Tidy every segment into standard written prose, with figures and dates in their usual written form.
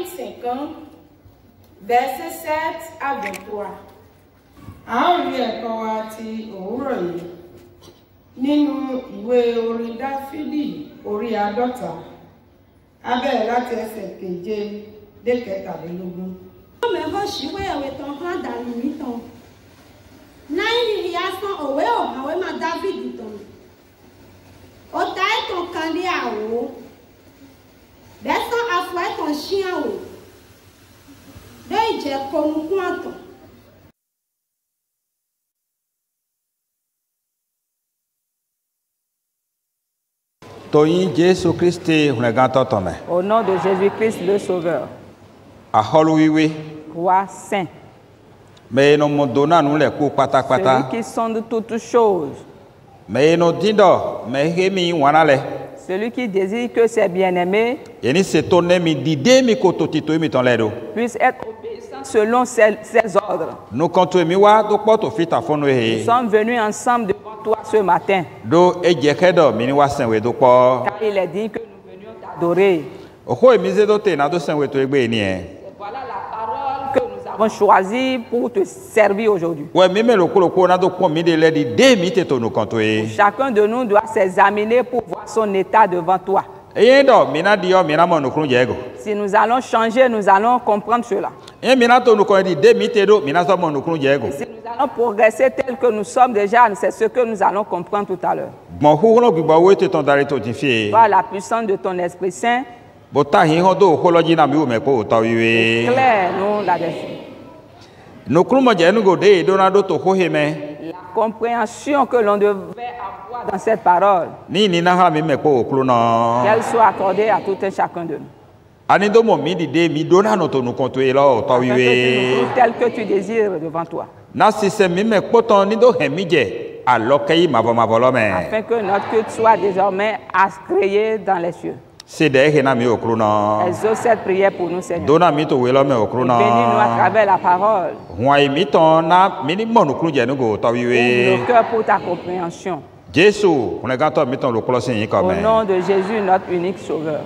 chapitre 50, versets 7 à 23. A ó rí ẹ̀kọ́ wa ti òwúrọ̀ yìí nínú ìwé orin Dáfídì orí 50, a bẹ̀rẹ̀ láti ẹsẹ̀ 7 dé 13. Mẹ́fọ́ ṣíwé ẹ̀wẹ̀ tán hàn dànù mí tán. Náírà ìyá sán òwe òhàwé máa Dáfídì tán. Ó ta ẹ̀tàn kan ní àwò. Bẹ́sán afọ ẹ̀tàn ṣí àwò. Dé ìjẹ́ kọ̀ọ̀kún àtàn. Toyin Jésus Christ hunegantotome. Au nom de Jésus-Christ le Sauveur. Aholuwiwe. Roi saint. Mais no modona nous les coups pata pata. Celui qui sonde toutes choses. Mais no dindo, mais hemi wanale. Celui qui désire que ses bien-aimés puisse être obéissants selon ses ordres. Nous sommes venus ensemble devant toi ce matin. Car il est dit que nous venions t'adorer. Voilà la parole que nous avons choisie pour te servir aujourd'hui. Chacun de nous doit s'examiner pour voir son état devant toi. Si nous allons changer, nous allons comprendre cela. Et si nous allons progresser tel que nous sommes déjà, c'est ce que nous allons comprendre tout à l'heure. Par la puissance de ton Esprit Saint, éclaire nous là-dessus. La compréhension que l'on devait avoir dans cette parole, qu'elle soit accordée à tout un chacun de nous. Afin que tel que tu désires devant toi. Afin que notre culte soit désormais agréé dans les cieux. Exauce cette prière pour nous, Seigneur. Bénis-nous à travers la parole. Ouvre nos cœurs pour ta compréhension. Au nom de Jésus, notre unique Sauveur.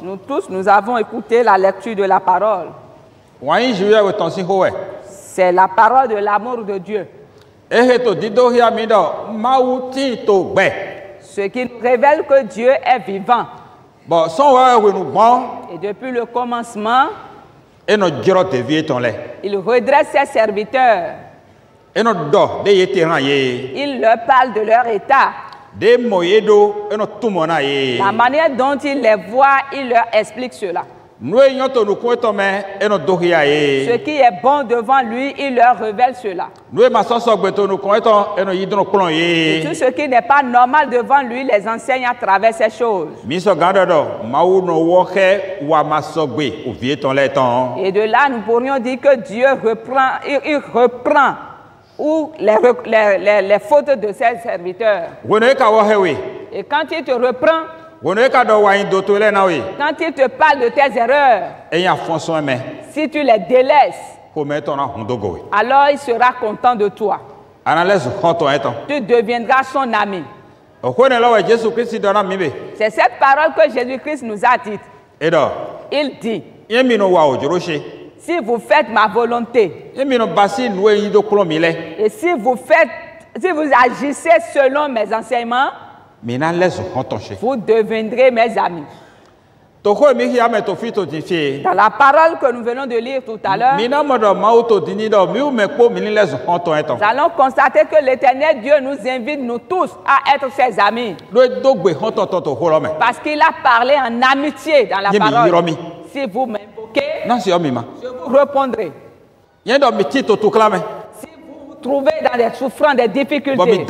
Nous tous, nous avons écouté la lecture de la parole. C'est la parole de l'amour de Dieu. Ce qui nous révèle que Dieu est vivant. Et depuis le commencement, il redresse ses serviteurs. Il leur parle de leur état. La manière dont il les voit, il leur explique cela. Ce qui est bon devant lui, il leur révèle cela. Et tout ce qui n'est pas normal devant lui, les enseigne à travers ces choses. Et de là, nous pourrions dire que Dieu reprend, il reprend ou les fautes de ses serviteurs. Et quand il te reprend, quand il te parle de tes erreurs, si tu les délaisses, alors il sera content de toi. Tu deviendras son ami. C'est cette parole que Jésus-Christ nous a dite. Il dit, si vous faites ma volonté, et si vous agissez selon mes enseignements, vous deviendrez mes amis. Dans la parole que nous venons de lire tout à l'heure, nous allons constater que l'Éternel Dieu nous invite, nous tous, à être ses amis. Parce qu'il a parlé en amitié dans la parole. Si vous m'invoquez, je vous répondrai. Si vous vous trouvez dans des souffrances, des difficultés, et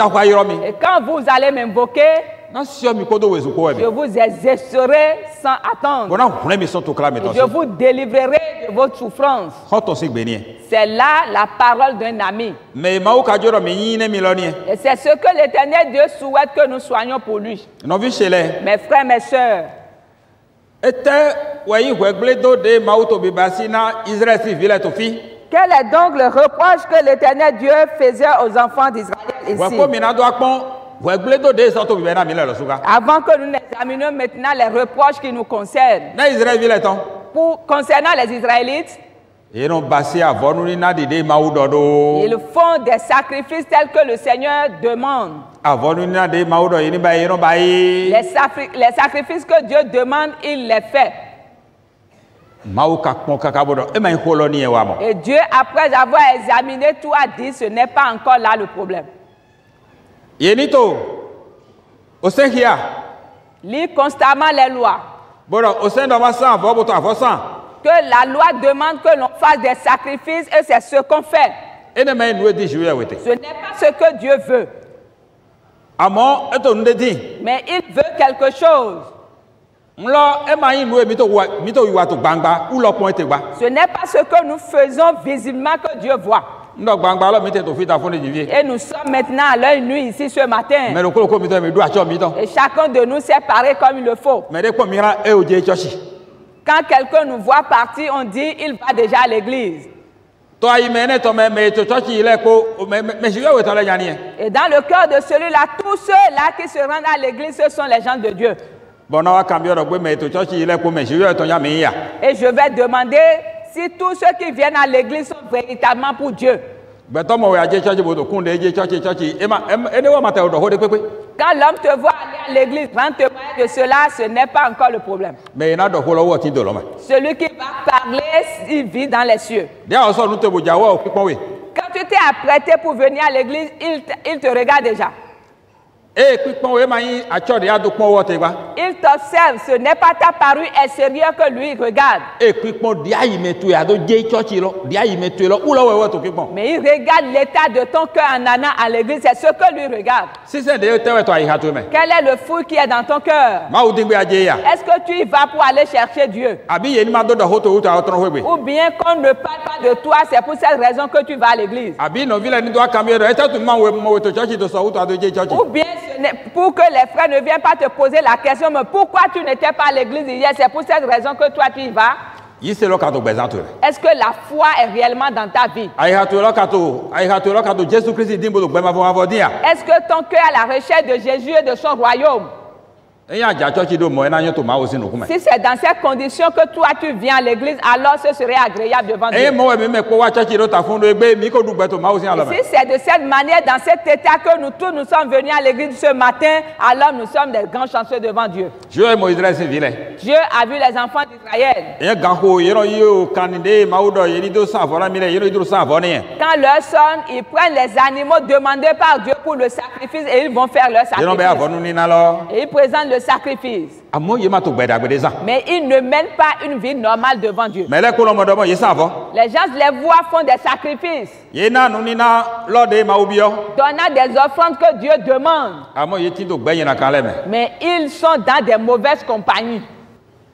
quand vous allez m'invoquer, je vous exercerai sans attendre. Et je vous délivrerai de votre souffrance. C'est là la parole d'un ami. Et c'est ce que l'Éternel Dieu souhaite que nous soyons pour lui. Mes frères, mes sœurs, quel est donc le reproche que l'Éternel Dieu faisait aux enfants d'Israël ici? Avant que nous n'examinions maintenant les reproches qui nous concernent. Concernant les Israélites, ils font des sacrifices tels que le Seigneur demande. Les sacrifices que Dieu demande, il les fait. Et Dieu, après avoir examiné tout, a dit, ce n'est pas encore là le problème. Lis constamment les lois. Que la loi demande que l'on fasse des sacrifices et c'est ce qu'on fait. Ce n'est pas ce que Dieu veut. Mais il veut quelque chose. Ce n'est pas ce que nous faisons visiblement que Dieu voit. Et nous sommes maintenant à l'œil nu ici ce matin. Et chacun de nous s'est paré comme il le faut. Quand quelqu'un nous voit partir, on dit il va déjà à l'église. Et dans le cœur de celui-là, tous ceux-là qui se rendent à l'église, ce sont les gens de Dieu. Et je vais demander si tous ceux qui viennent à l'église sont véritablement pour Dieu. Quand l'homme te voit aller à l'église, rendre témoignage de cela, ce n'est pas encore le problème. Celui qui va parler, il vit dans les cieux. Quand tu t'es apprêté pour venir à l'église, il te regarde déjà. Il t'observe, ce n'est pas ta parure extérieure que lui regarde. Mais il regarde l'état de ton cœur en allant à l'église, c'est ce que lui regarde. Quel est le fruit qui est dans ton cœur? Est-ce que tu y vas pour aller chercher Dieu? Ou bien qu'on ne parle pas de toi, c'est pour cette raison que tu vas à l'église? Ou bien pour que les frères ne viennent pas te poser la question, mais pourquoi tu n'étais pas à l'église hier? C'est pour cette raison que toi tu y vas. Est-ce que la foi est réellement dans ta vie? Est-ce que ton cœur est à la recherche de Jésus et de son royaume? Si c'est dans ces conditions que toi tu viens à l'église, alors ce serait agréable devant Dieu. Si c'est de cette manière, dans cet état que nous tous nous sommes venus à l'église ce matin, alors nous sommes des grands chanceux devant Dieu. Dieu a vu les enfants d'Israël. Quand leur sonne, ils prennent les animaux demandés par Dieu pour le sacrifice et ils vont faire leur sacrifice. Et ils présentent le sacrifice. Mais ils ne mènent pas une vie normale devant Dieu. Les gens les voient font des sacrifices. Donnant des offrandes que Dieu demande. Mais ils sont dans des mauvaises compagnies.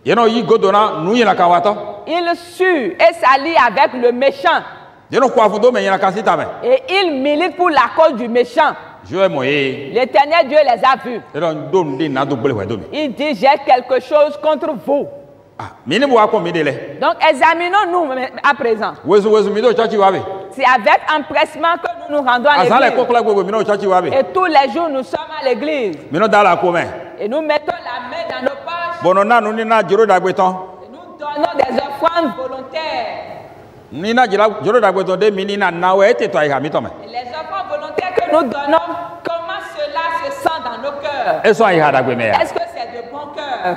Ils suent et s'allient avec le méchant. Et ils militent pour la cause du méchant. L'Éternel Dieu les a vus. Il dit, j'ai quelque chose contre vous. Donc examinons-nous à présent. C'est avec empressement que nous nous rendons à l'église. Et tous les jours nous sommes à l'église. Et nous mettons la main dans nos poches. Et nous donnons des offrandes volontaires. Et les offrandes volontaires que nous donnons, comment cela se sent dans nos cœurs? Est-ce que c'est de bon cœur?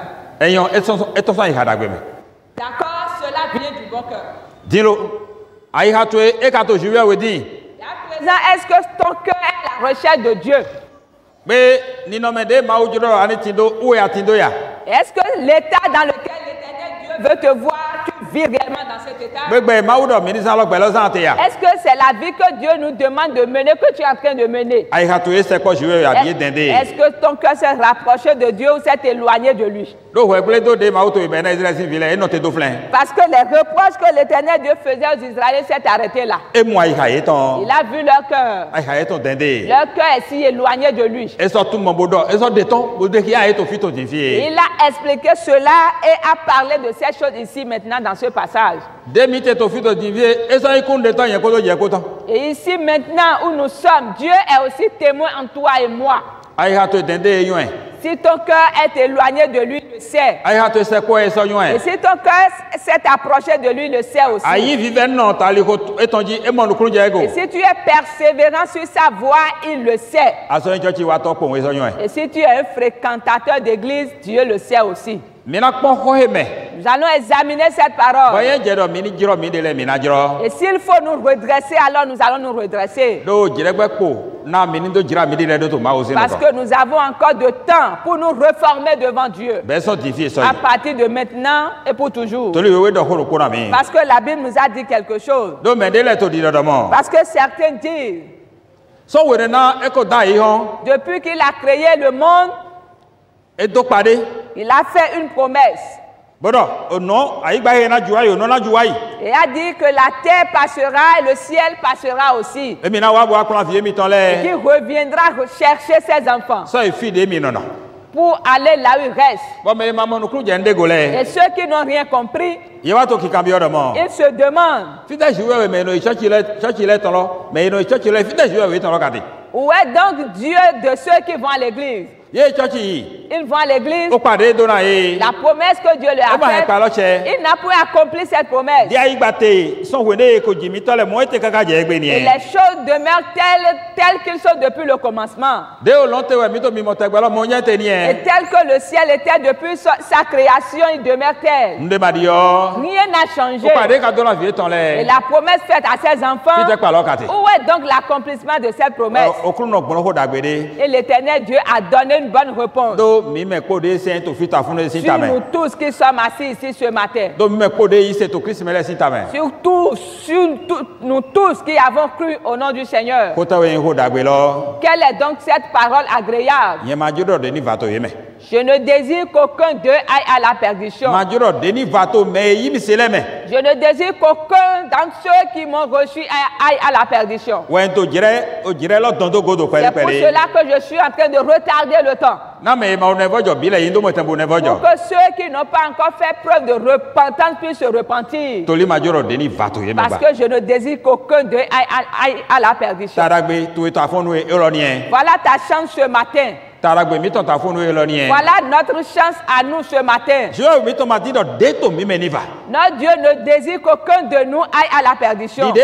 D'accord, cela vient du bon cœur. À présent, est-ce que ton cœur est à la recherche de Dieu? Est-ce que l'état dans lequel l'Éternel Dieu veut te voir, tu vis réellement dans cet état? Est-ce que c'est la vie que Dieu nous demande de mener, que tu es en train de mener? Est-ce que ton cœur s'est rapproché de Dieu ou s'est éloigné de lui? Parce que les reproches que l'Éternel Dieu faisait aux Israéliens s'est arrêté là. Il a vu leur cœur. Leur cœur est si éloigné de lui. Il a expliqué cela et a parlé de ces choses ici maintenant dans ce passage. Et ici maintenant où nous sommes, Dieu est aussi témoin en toi et moi. Si ton cœur est éloigné de lui, il le sait. Et si ton cœur s'est approché de lui, il le sait aussi. Et si tu es persévérant sur sa voie, il le sait. Et si tu es un fréquentateur d'église, Dieu le sait aussi. Nous allons examiner cette parole. Et s'il faut nous redresser, alors nous allons nous redresser. Parce que nous avons encore de temps pour nous reformer devant Dieu. À partir de maintenant et pour toujours. Parce que la Bible nous a dit quelque chose. Parce que certains disent, depuis qu'il a créé le monde, il a fait une promesse. Et a dit que la terre passera et le ciel passera aussi. Et qu'il reviendra chercher ses enfants pour aller là où il reste. Et ceux qui n'ont rien compris, ils se demandent, où est donc Dieu de ceux qui vont à l'église? Ils vont à l'église. La promesse que Dieu leur a faite, il n'a pas accompli cette promesse. Et les choses demeurent telles qu'ils sont depuis le commencement. Et tel que le ciel était depuis sa création, il demeure tel. Rien n'a changé. Et la promesse faite à ses enfants, où est donc l'accomplissement de cette promesse? Et l'Éternel Dieu a donné une bonne réponse. Sur nous tous qui sommes assis ici ce matin. Sur nous tous qui avons cru au nom du Seigneur. Quelle est donc cette parole agréable? Je ne désire qu'aucun d'eux aille à la perdition. Je ne désire qu'aucun d'entre ceux qui m'ont reçu aille à la perdition. C'est pour cela que je suis en train de retarder le temps. Pour que ceux qui n'ont pas encore fait preuve de repentance puissent se repentir. Parce que je ne désire qu'aucun d'eux aille à la perdition. Voilà ta chance ce matin. Voilà notre chance à nous ce matin. Notre Dieu ne désire qu'aucun de nous aille à la perdition. De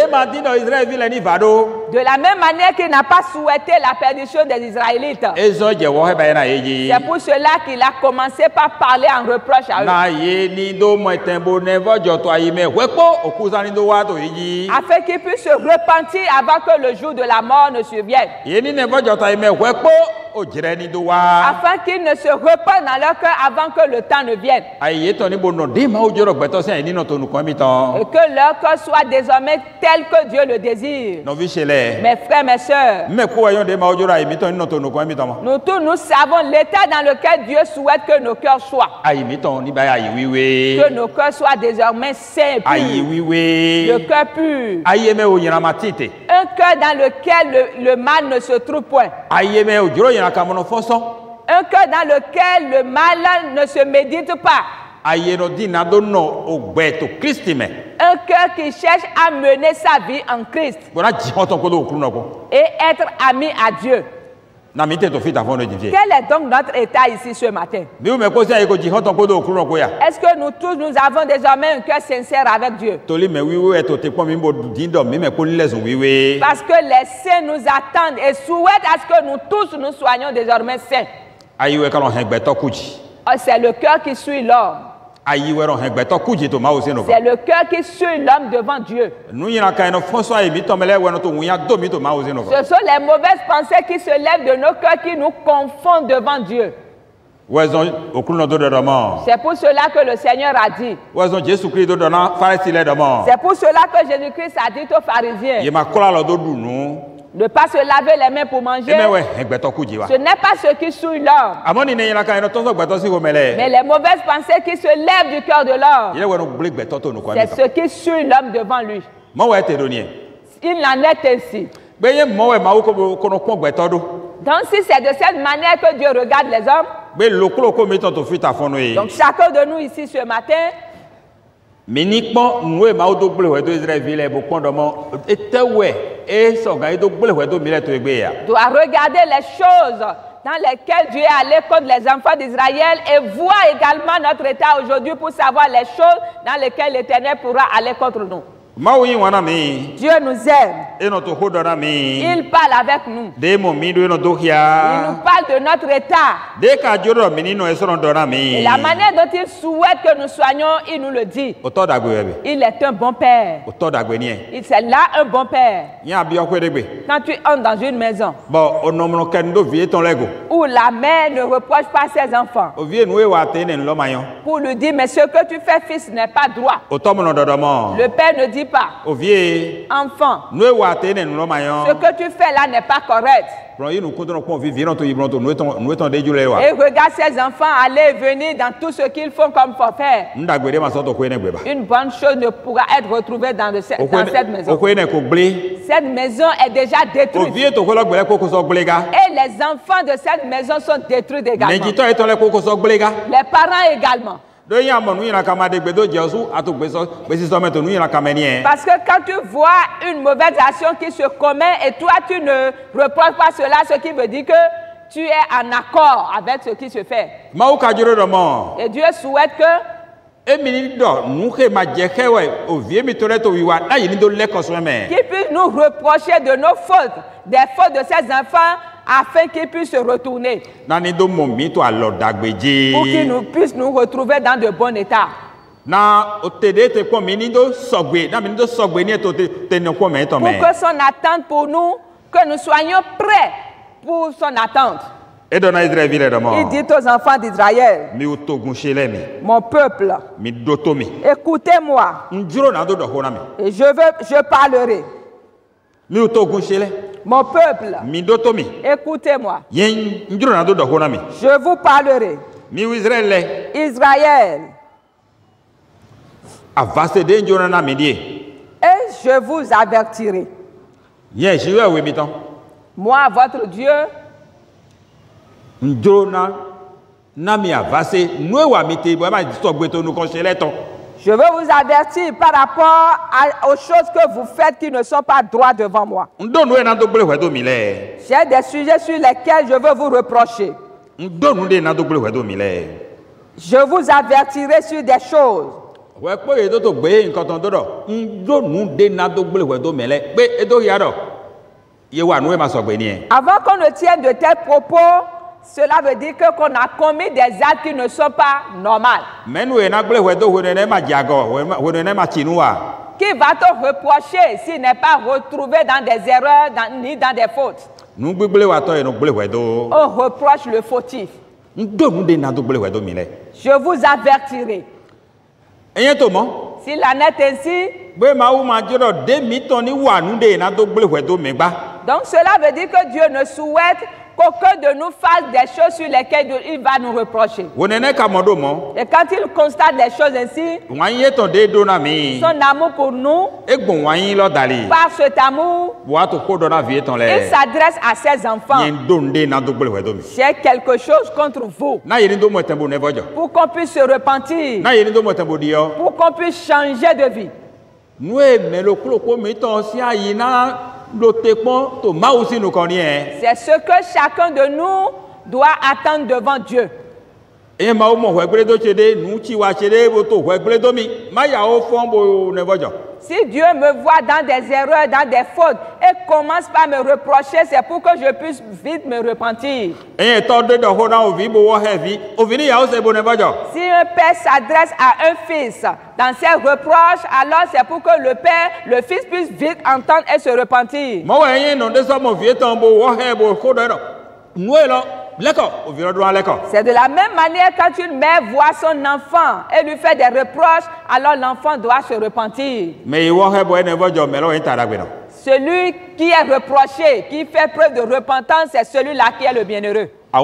la même manière qu'il n'a pas souhaité la perdition des Israélites. C'est pour cela qu'il a commencé par parler en reproche à eux. Afin qu'ils puissent se repentir avant que le jour de la mort ne survienne. Afin qu'ils ne se repentent dans leur cœur avant que le temps ne vienne. Et que leur cœur soit désormais tel que Dieu le désire. Mes frères, mes sœurs, nous tous nous savons l'état dans lequel Dieu souhaite que nos cœurs soient. Que nos cœurs soient désormais saints et purs. Le cœur pur. Un cœur dans lequel le mal ne se trouve point. Un cœur dans lequel le mal ne se médite pas. Un cœur qui cherche à mener sa vie en Christ et être ami à Dieu. Quel est donc notre état ici ce matin? Est-ce que nous tous nous avons désormais un cœur sincère avec Dieu? Parce que les saints nous attendent et souhaitent à ce que nous tous nous soyons désormais saints. C'est le cœur qui suit l'homme. C'est le cœur qui suit l'homme devant Dieu. Ce sont les mauvaises pensées qui se lèvent de nos cœurs qui nous confondent devant Dieu. C'est pour cela que le Seigneur a dit. C'est pour cela que Jésus-Christ a dit aux pharisiens de ne pas se laver les mains pour manger. Ce n'est pas ce qui souille l'homme, mais les mauvaises pensées qui se lèvent du cœur de l'homme. C'est ce qui souille l'homme devant lui. Il en est ainsi. Donc si c'est de cette manière que Dieu regarde les hommes, donc chacun de nous ici ce matin doit regarder les choses dans lesquels Dieu est allé contre les enfants d'Israël et voit également notre état aujourd'hui pour savoir les choses dans lesquelles l'Éternel pourra aller contre nous. Dieu nous aime. Il parle avec nous. Il nous parle de notre état. Et la manière dont il souhaite que nous soyons, il nous le dit. Il est un bon père. C'est là un bon père. Quand tu entres dans une maison où la mère ne reproche pas ses enfants pour lui dire, mais ce que tu fais, fils, n'est pas droit. Le père ne dit pas, enfant, ce que tu fais là n'est pas correct. Et regarde ces enfants aller et venir dans tout ce qu'ils font comme faut faire. Une bonne chose ne pourra être retrouvée dans cette maison. Cette maison est déjà détruite. Et les enfants de cette maison sont détruits également. Les parents également. Parce que quand tu vois une mauvaise action qui se commet et toi tu ne reproches pas cela, ce qui veut dire que tu es en accord avec ce qui se fait. Et Dieu souhaite que qu'il puisse nous reprocher de nos fautes, des fautes de ses enfants, afin qu'ils puissent se retourner. Pour qu'ils puissent nous retrouver dans de bons états. Pour que son attente pour nous, que nous soyons prêts pour son attente. Il dit aux enfants d'Israël, mon peuple, écoutez-moi, et je parlerai. Mon peuple, écoutez-moi, je vous parlerai. Israël, et je vous avertirai. Moi, votre Dieu, je veux vous avertir par rapport aux choses que vous faites qui ne sont pas droits devant moi. J'ai des sujets sur lesquels je veux vous reprocher. Je vous avertirai sur des choses. Avant qu'on ne tienne de tels propos, cela veut dire qu'on a commis des actes qui ne sont pas normaux. Qui va te reprocher s'il n'est pas retrouvé dans des erreurs ni dans des fautes? On reproche le fautif. Je vous avertirai. S'il en est ainsi, donc cela veut dire que Dieu ne souhaite qu'aucun de nous fasse des choses sur lesquelles il va nous reprocher. Et quand il constate les choses ainsi, son amour pour nous, par cet amour, il s'adresse à ses enfants. J'ai quelque chose contre vous, pour qu'on puisse se repentir, pour qu'on puisse changer de vie. C'est ce que chacun de nous doit attendre devant Dieu. Si Dieu me voit dans des erreurs, dans des fautes, et commence par me reprocher, c'est pour que je puisse vite me repentir. Si un père s'adresse à un fils dans ses reproches, alors c'est pour que le fils puisse vite entendre et se repentir. C'est de la même manière quand une mère voit son enfant et lui fait des reproches, alors l'enfant doit se repentir. Celui qui est reproché, qui fait preuve de repentance, c'est celui-là qui est le bienheureux. Mais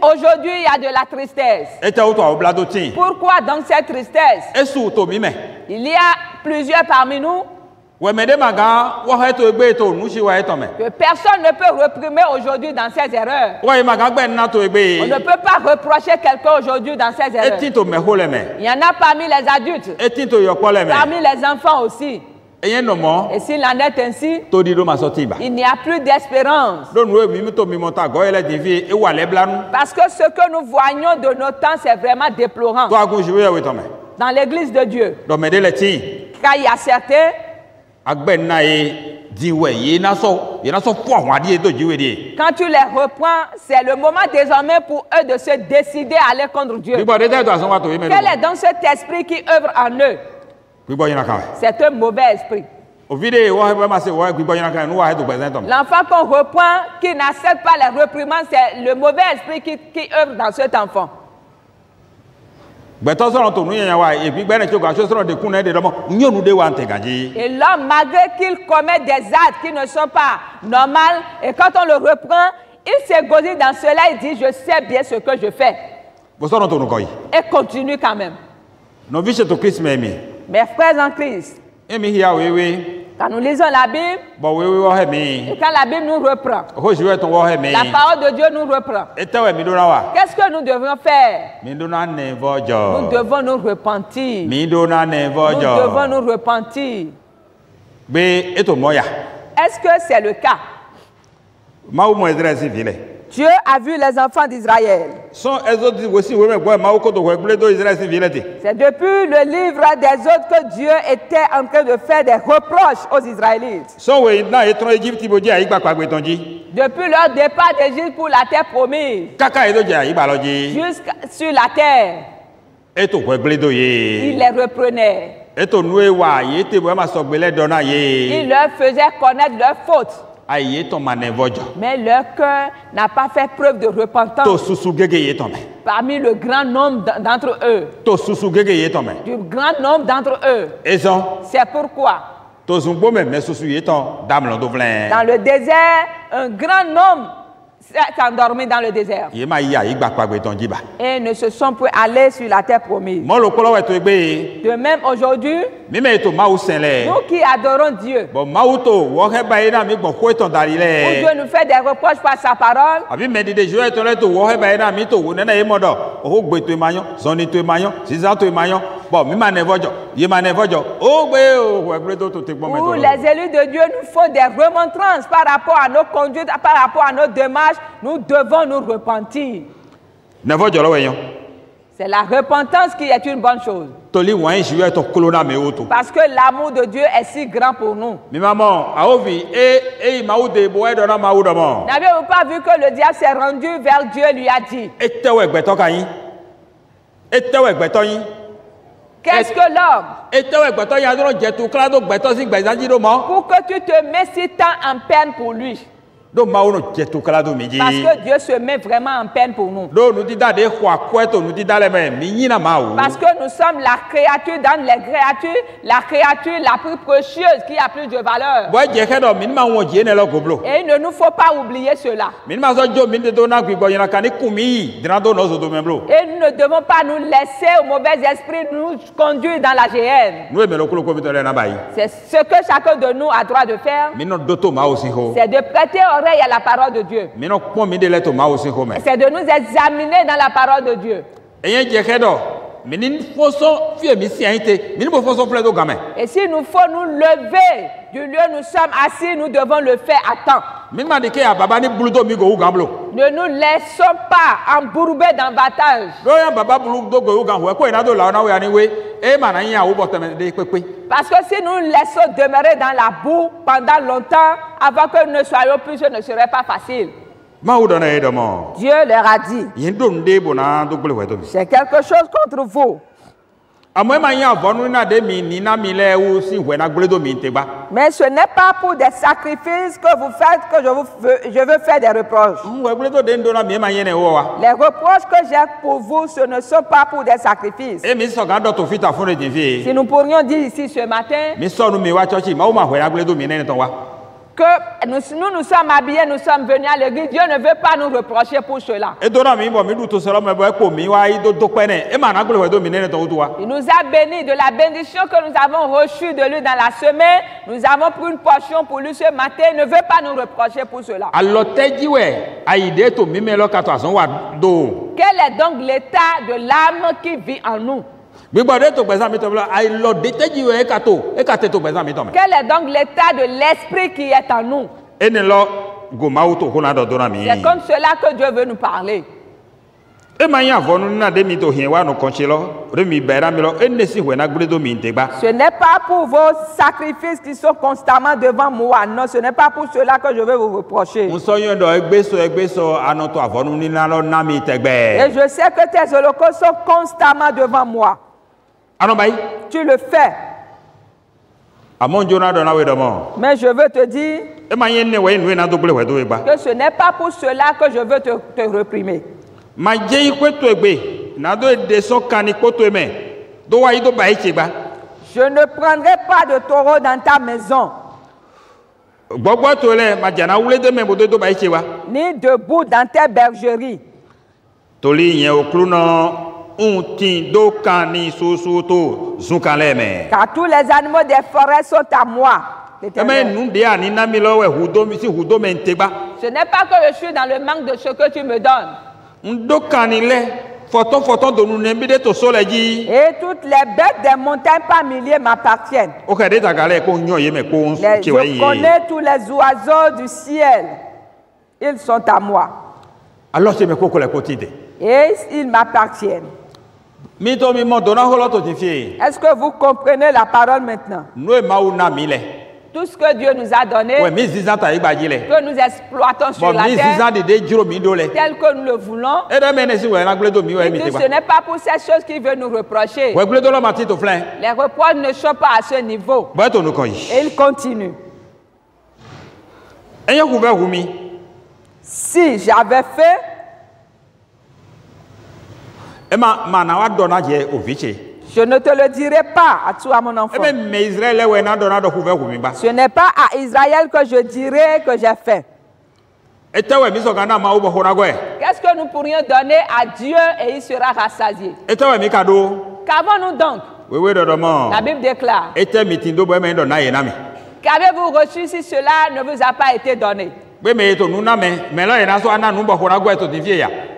aujourd'hui, il y a de la tristesse. Pourquoi donc cette tristesse? Il y a plusieurs parmi nous que personne ne peut réprimer aujourd'hui dans ses erreurs. On ne peut pas reprocher quelqu'un aujourd'hui dans ses erreurs. Il y en a parmi les adultes, parmi les enfants aussi. Et s'il en est ainsi, il n'y a plus d'espérance. Parce que ce que nous voyons de nos temps, c'est vraiment déplorant. Dans l'église de Dieu, car il y a certains quand tu les reprends, c'est le moment désormais pour eux de se décider à aller contre Dieu. Quel est donc cet esprit qui œuvre en eux? C'est un mauvais esprit. L'enfant qu'on reprend, qui n'accepte pas les réprimandes, c'est le mauvais esprit qui œuvre dans cet enfant. Et l'homme, malgré qu'il commet des actes qui ne sont pas normaux, et quand on le reprend, il s'égosille dans cela, il dit, je sais bien ce que je fais. Et continue quand même. Mes frères en Christ, quand nous lisons la Bible, et quand la Bible nous reprend, la parole de Dieu nous reprend. Qu'est-ce que nous devons faire? Nous devons nous repentir. Nous devons nous repentir. Est-ce que c'est le cas? Dieu a vu les enfants d'Israël. C'est depuis le livre des autres que Dieu était en train de faire des reproches aux Israélites. Depuis leur départ d'Égypte pour la terre promise, jusqu'à sur la terre, il les reprenait. Il leur faisait connaître leurs fautes. Mais leur cœur n'a pas fait preuve de repentance. Parmi le grand nombre d'entre eux. Du grand nombre d'entre eux. C'est pourquoi dans le désert, un grand nombre s'est endormi dans le désert. Et ne se sont plus allés sur la terre promise. De même aujourd'hui, nous qui adorons Dieu, où Dieu nous fait des reproches par sa parole, où les élus de Dieu nous font des remontrances par rapport à nos conduites, par rapport à nos démarches, nous devons nous repentir. C'est la repentance qui est une bonne chose. Parce que l'amour de Dieu est si grand pour nous. N'avez-vous pas vu que le diable s'est rendu vers Dieu et lui a dit, qu'est-ce que l'homme? Pour que tu te mets si tant en peine pour lui. Parce que Dieu se met vraiment en peine pour nous. Parce que nous sommes la créature dans les créatures, la créature la plus précieuse qui a plus de valeur. Et il ne nous faut pas oublier cela. Et nous ne devons pas nous laisser au mauvais esprit nous conduire dans la géhenne. C'est ce que chacun de nous a droit de faire. C'est de prêter oreille à la parole de Dieu. C'est de nous examiner dans la parole de Dieu. Et s'il nous faut nous lever du lieu où nous sommes assis, nous devons le faire à temps. Ne nous laissons pas embourber dans le battage. Parce que si nous laissons demeurer dans la boue pendant longtemps, avant que nous ne soyons plus, ce ne serait pas facile. Dieu leur a dit, c'est quelque chose contre vous. Mais ce n'est pas pour des sacrifices que vous faites que je veux faire des reproches. Les reproches que j'ai pour vous, ce ne sont pas pour des sacrifices. Si nous pourrions dire ici ce matin que nous sommes habillés, nous sommes venus à l'église, Dieu ne veut pas nous reprocher pour cela. Il nous a bénis de la bénédiction que nous avons reçue de lui dans la semaine. Nous avons pris une portion pour lui ce matin. Il ne veut pas nous reprocher pour cela. Quel est donc l'état de l'âme qui vit en nous? Quel est donc l'état de l'esprit qui est en nous? C'est comme cela que Dieu veut nous parler. Ce n'est pas pour vos sacrifices qui sont constamment devant moi. Non, ce n'est pas pour cela que je vais vous reprocher. Et je sais que tes holocaustes sont constamment devant moi. Tu le fais. Mais je veux te dire que ce n'est pas pour cela que je veux te réprimer. Je ne prendrai pas de taureau dans ta maison, ni de bouc dans tes bergeries. Car tous les animaux des forêts sont à moi. Ce n'est pas que je suis dans le manque de ce que tu me donnes. Et toutes les bêtes des montagnes par milliers m'appartiennent. Je connais tous les oiseaux du ciel. Ils sont à moi. Et ils m'appartiennent. Est-ce que vous comprenez la parole maintenant? Tout ce que Dieu nous a donné, que nous exploitons sur la terre, tel que nous le voulons, et que ce n'est pas pour ces choses qu'il veut nous reprocher. Les reproches ne sont pas à ce niveau. Et il continue. Si j'avais fait, je ne te le dirai pas à toi, mon enfant. Ce n'est pas à Israël que je dirai que j'ai fait. Qu'est-ce que nous pourrions donner à Dieu et il sera rassasié? Qu'avons-nous donc? La Bible déclare. Qu'avez-vous reçu si cela ne vous a pas été donné?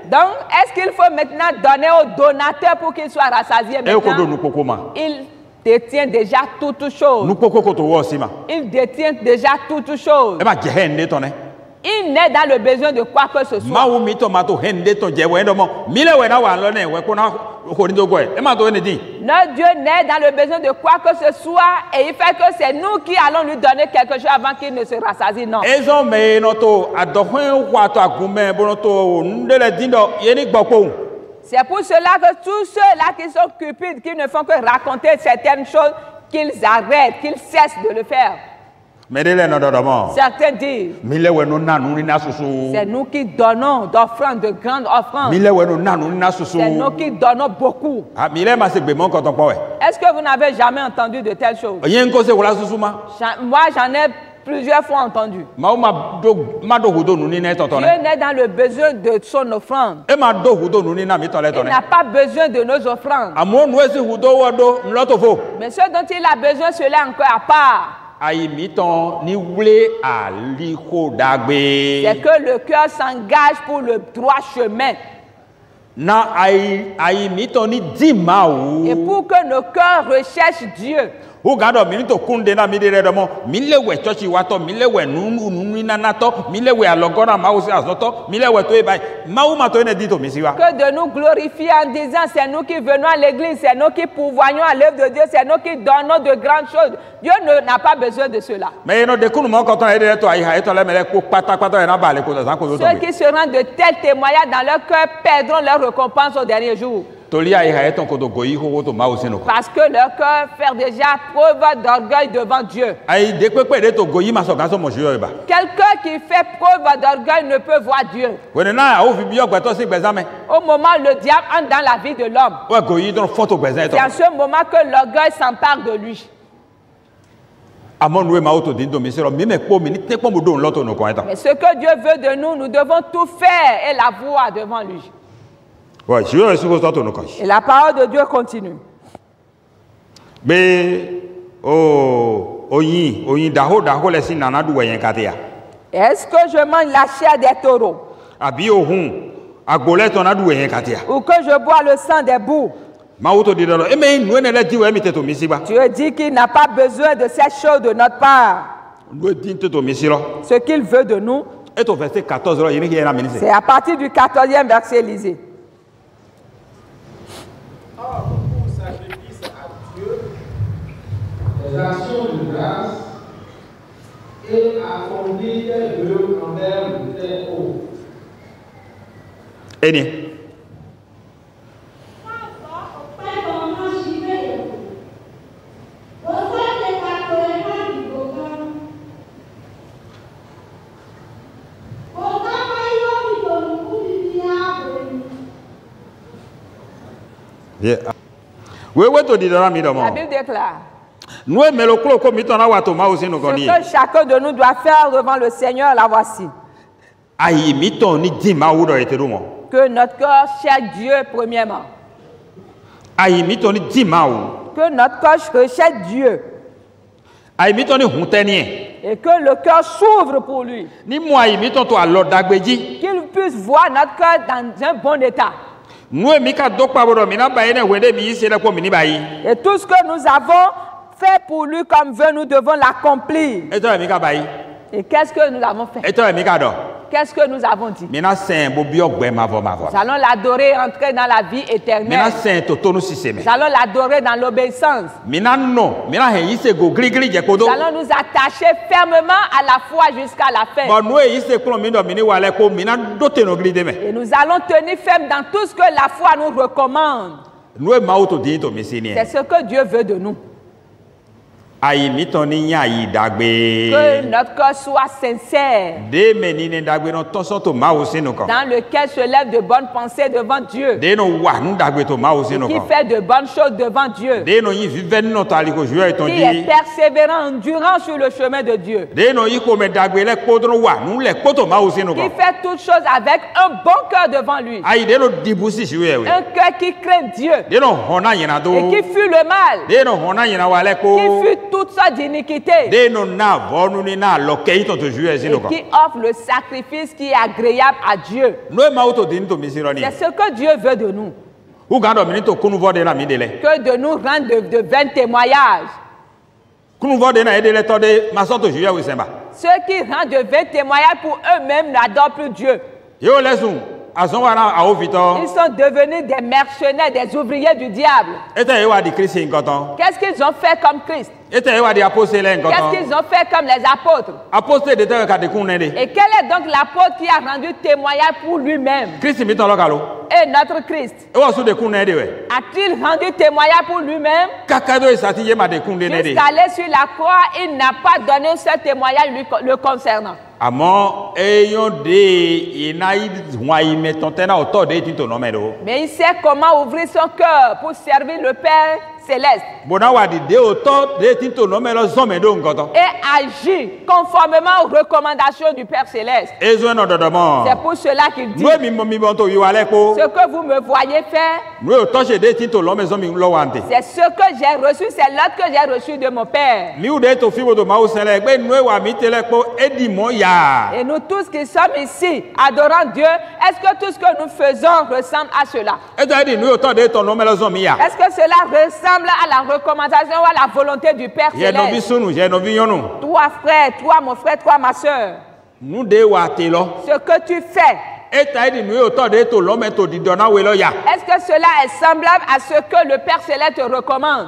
Donc, est-ce qu'il faut maintenant donner au donateur pour qu'il soit rassasié maintenant? Il détient déjà toutes choses. Il détient déjà toutes choses. Il n'est dans le besoin de quoi que ce soit. Notre Dieu n'est dans le besoin de quoi que ce soit et il fait que c'est nous qui allons lui donner quelque chose avant qu'il ne se rassasie. Non. C'est pour cela que tous ceux-là qui sont cupides, qui ne font que raconter certaines choses, qu'ils arrêtent, qu'ils cessent de le faire. Certains disent, c'est nous qui donnons d'offrandes, de grandes offrandes. C'est nous qui donnons beaucoup. Est-ce que vous n'avez jamais entendu de telles choses? Moi, j'en ai plusieurs fois entendu. Dieu n'est dans le besoin de son offrande. Il n'a pas besoin de nos offrandes. Mais ce dont il a besoin, cela encore à part. C'est que le cœur s'engage pour le droit chemin. Et pour que nos cœurs recherchent Dieu. Que de nous glorifier en disant c'est nous qui venons à l'église, c'est nous qui pourvoyons à l'œuvre de Dieu, c'est nous qui donnons de grandes choses. Dieu n'a pas besoin de cela. Ceux qui seront de tels témoignages dans leur cœur perdront leur récompense au dernier jour. Parce que leur cœur fait déjà preuve d'orgueil devant Dieu. Quelqu'un qui fait preuve d'orgueil ne peut voir Dieu. Au moment où le diable entre dans la vie de l'homme, c'est à ce moment que l'orgueil s'empare de lui. Mais ce que Dieu veut de nous, nous devons tout faire et la voir devant lui. Et la parole de Dieu continue. Est-ce que je mange la chair des taureaux? Ou que je bois le sang des boucs? Dieu dit qu'il n'a pas besoin de ces choses de notre part. Ce qu'il veut de nous, c'est à partir du 14e verset, lisez. Or, pour sacrifice à Dieu, les actions de grâce et accomplir tes vœux envers tes hôtes. La Bible déclare ce que chacun de nous doit faire devant le Seigneur, la voici. Que notre cœur cherche Dieu premièrement. Que notre cœur recherche Dieu. Et que le cœur s'ouvre pour lui. Qu'il puisse voir notre cœur dans un bon état. Et tout ce que nous avons fait pour lui comme vœu, nous devons l'accomplir. Et qu'est-ce que nous avons fait? Qu'est-ce que nous avons dit? Nous allons l'adorer, entrer dans la vie éternelle. Nous allons l'adorer dans l'obéissance. Nous allons nous attacher fermement à la foi jusqu'à la fin. Et nous allons tenir ferme dans tout ce que la foi nous recommande. C'est ce que Dieu veut de nous. Que notre cœur soit sincère, dans lequel se lèvent de bonnes pensées devant Dieu, qui fait de bonnes choses devant Dieu, qui est persévérant, endurant sur le chemin de Dieu, qui fait toutes choses avec un bon cœur devant lui, un cœur qui craint Dieu et qui fuit le mal, qui fuit toutes sortes d'iniquités, et qui offre le sacrifice qui est agréable à Dieu. C'est ce que Dieu veut de nous. Que de nous rendre de vains témoignages. Ceux qui rendent de vains témoignages pour eux-mêmes n'adorent plus Dieu. Ils sont devenus des mercenaires, des ouvriers du diable. Qu'est-ce qu'ils ont fait comme Christ? Qu'est-ce qu'ils ont fait comme les apôtres? Et quel est donc l'apôtre qui a rendu témoignage pour lui-même? Et notre Christ. A-t-il rendu témoignage pour lui-même? Jusqu'à aller sur la croix, il n'a pas donné ce témoignage le concernant. Mais il sait comment ouvrir son cœur pour servir le Père céleste. Et agir conformément aux recommandations du Père céleste. C'est pour cela qu'il dit, ce que vous me voyez faire, c'est ce que j'ai reçu, c'est l'autre que j'ai reçu de mon Père. Et nous tous qui sommes ici, adorant Dieu, est-ce que tout ce que nous faisons ressemble à cela? Est-ce que cela ressemble à la recommandation ou à la volonté du Père céleste? Toi frère, toi mon frère, toi ma soeur, ce que tu fais, est-ce que cela est semblable à ce que le Père céleste te recommande?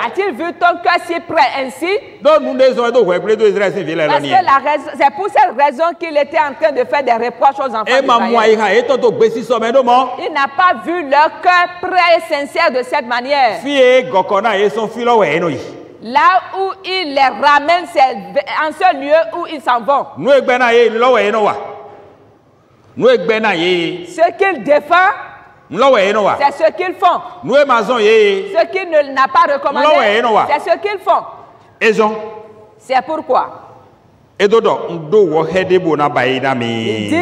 A-t-il vu ton cœur si près ainsi? Parce que c'est pour cette raison qu'il était en train de faire des reproches aux enfants d'Israël. Il n'a pas vu leur cœur prêt et sincère de cette manière. Là où il les ramène, c'est en ce lieu où ils s'en vont. Ce qu'il défend, c'est ce qu'ils font. Ce qu'il n'a pas recommandé, c'est ce qu'ils font. C'est pourquoi il dit,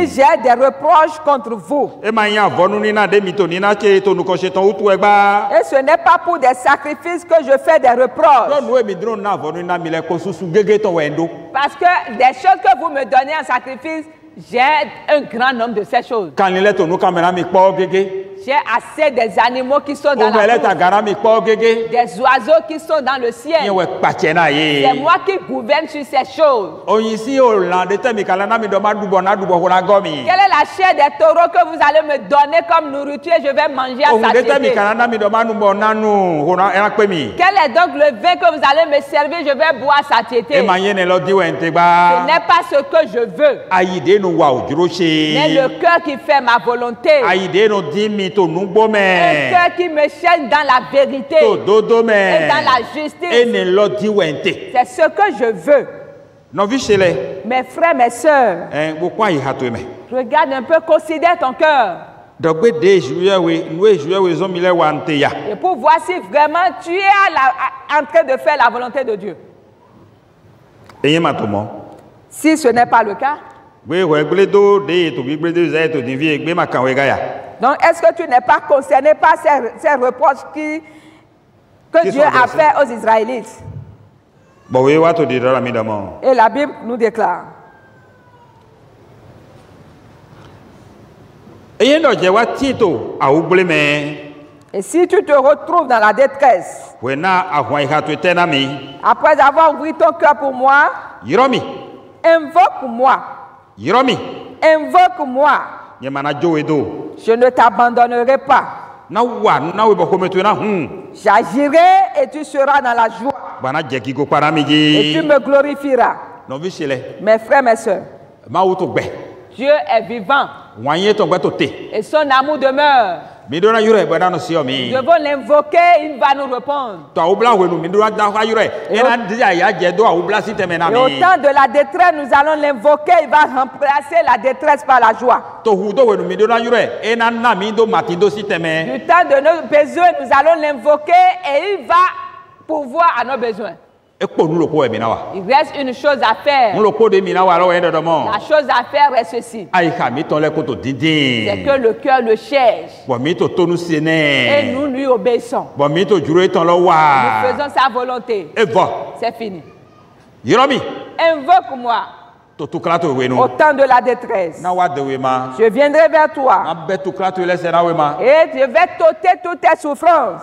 j'ai des reproches contre vous. Et ce n'est pas pour des sacrifices que je fais des reproches. Parce que des choses que vous me donnez en sacrifice, j'ai un grand nombre de ces choses. J'ai assez des animaux qui sont dans la cour, des oiseaux qui sont dans le ciel. C'est moi qui gouverne sur ces choses. Quelle est la chair des taureaux que vous allez me donner comme nourriture et je vais manger à satiété? Quel est donc le vin que vous allez me servir, je vais boire à satiété? Ce n'est pas ce que je veux, mais le cœur qui fait ma volonté. Un cœur qui me cherche dans la vérité et dans la justice. C'est ce que je veux. Mes frères, mes sœurs, regarde un peu, considère ton cœur. Et pour voir si vraiment tu es en train de faire la volonté de Dieu. Si ce n'est pas le cas, donc est-ce que tu n'es pas concerné par ces reproches que Dieu a fait aux Israélites? Et la Bible nous déclare. Et si tu te retrouves dans la détresse, après avoir ouvert ton cœur pour moi, invoque-moi. Invoque-moi. Je ne t'abandonnerai pas. J'agirai et tu seras dans la joie. Et tu me glorifieras. Mes frères, mes soeurs, Dieu est vivant et son amour demeure. Nous devons l'invoquer, il va nous répondre. Et au temps de la détresse, nous allons l'invoquer, il va remplacer la détresse par la joie. Du temps de nos besoins, nous allons l'invoquer et il va pourvoir à nos besoins. Il reste une chose à faire. La chose à faire est ceci. C'est que le cœur le cherche. Et nous lui obéissons. Nous faisons sa volonté. C'est fini. Invoque-moi. Au temps de la détresse, je viendrai vers toi. Et je vais t'ôter toutes tes souffrances.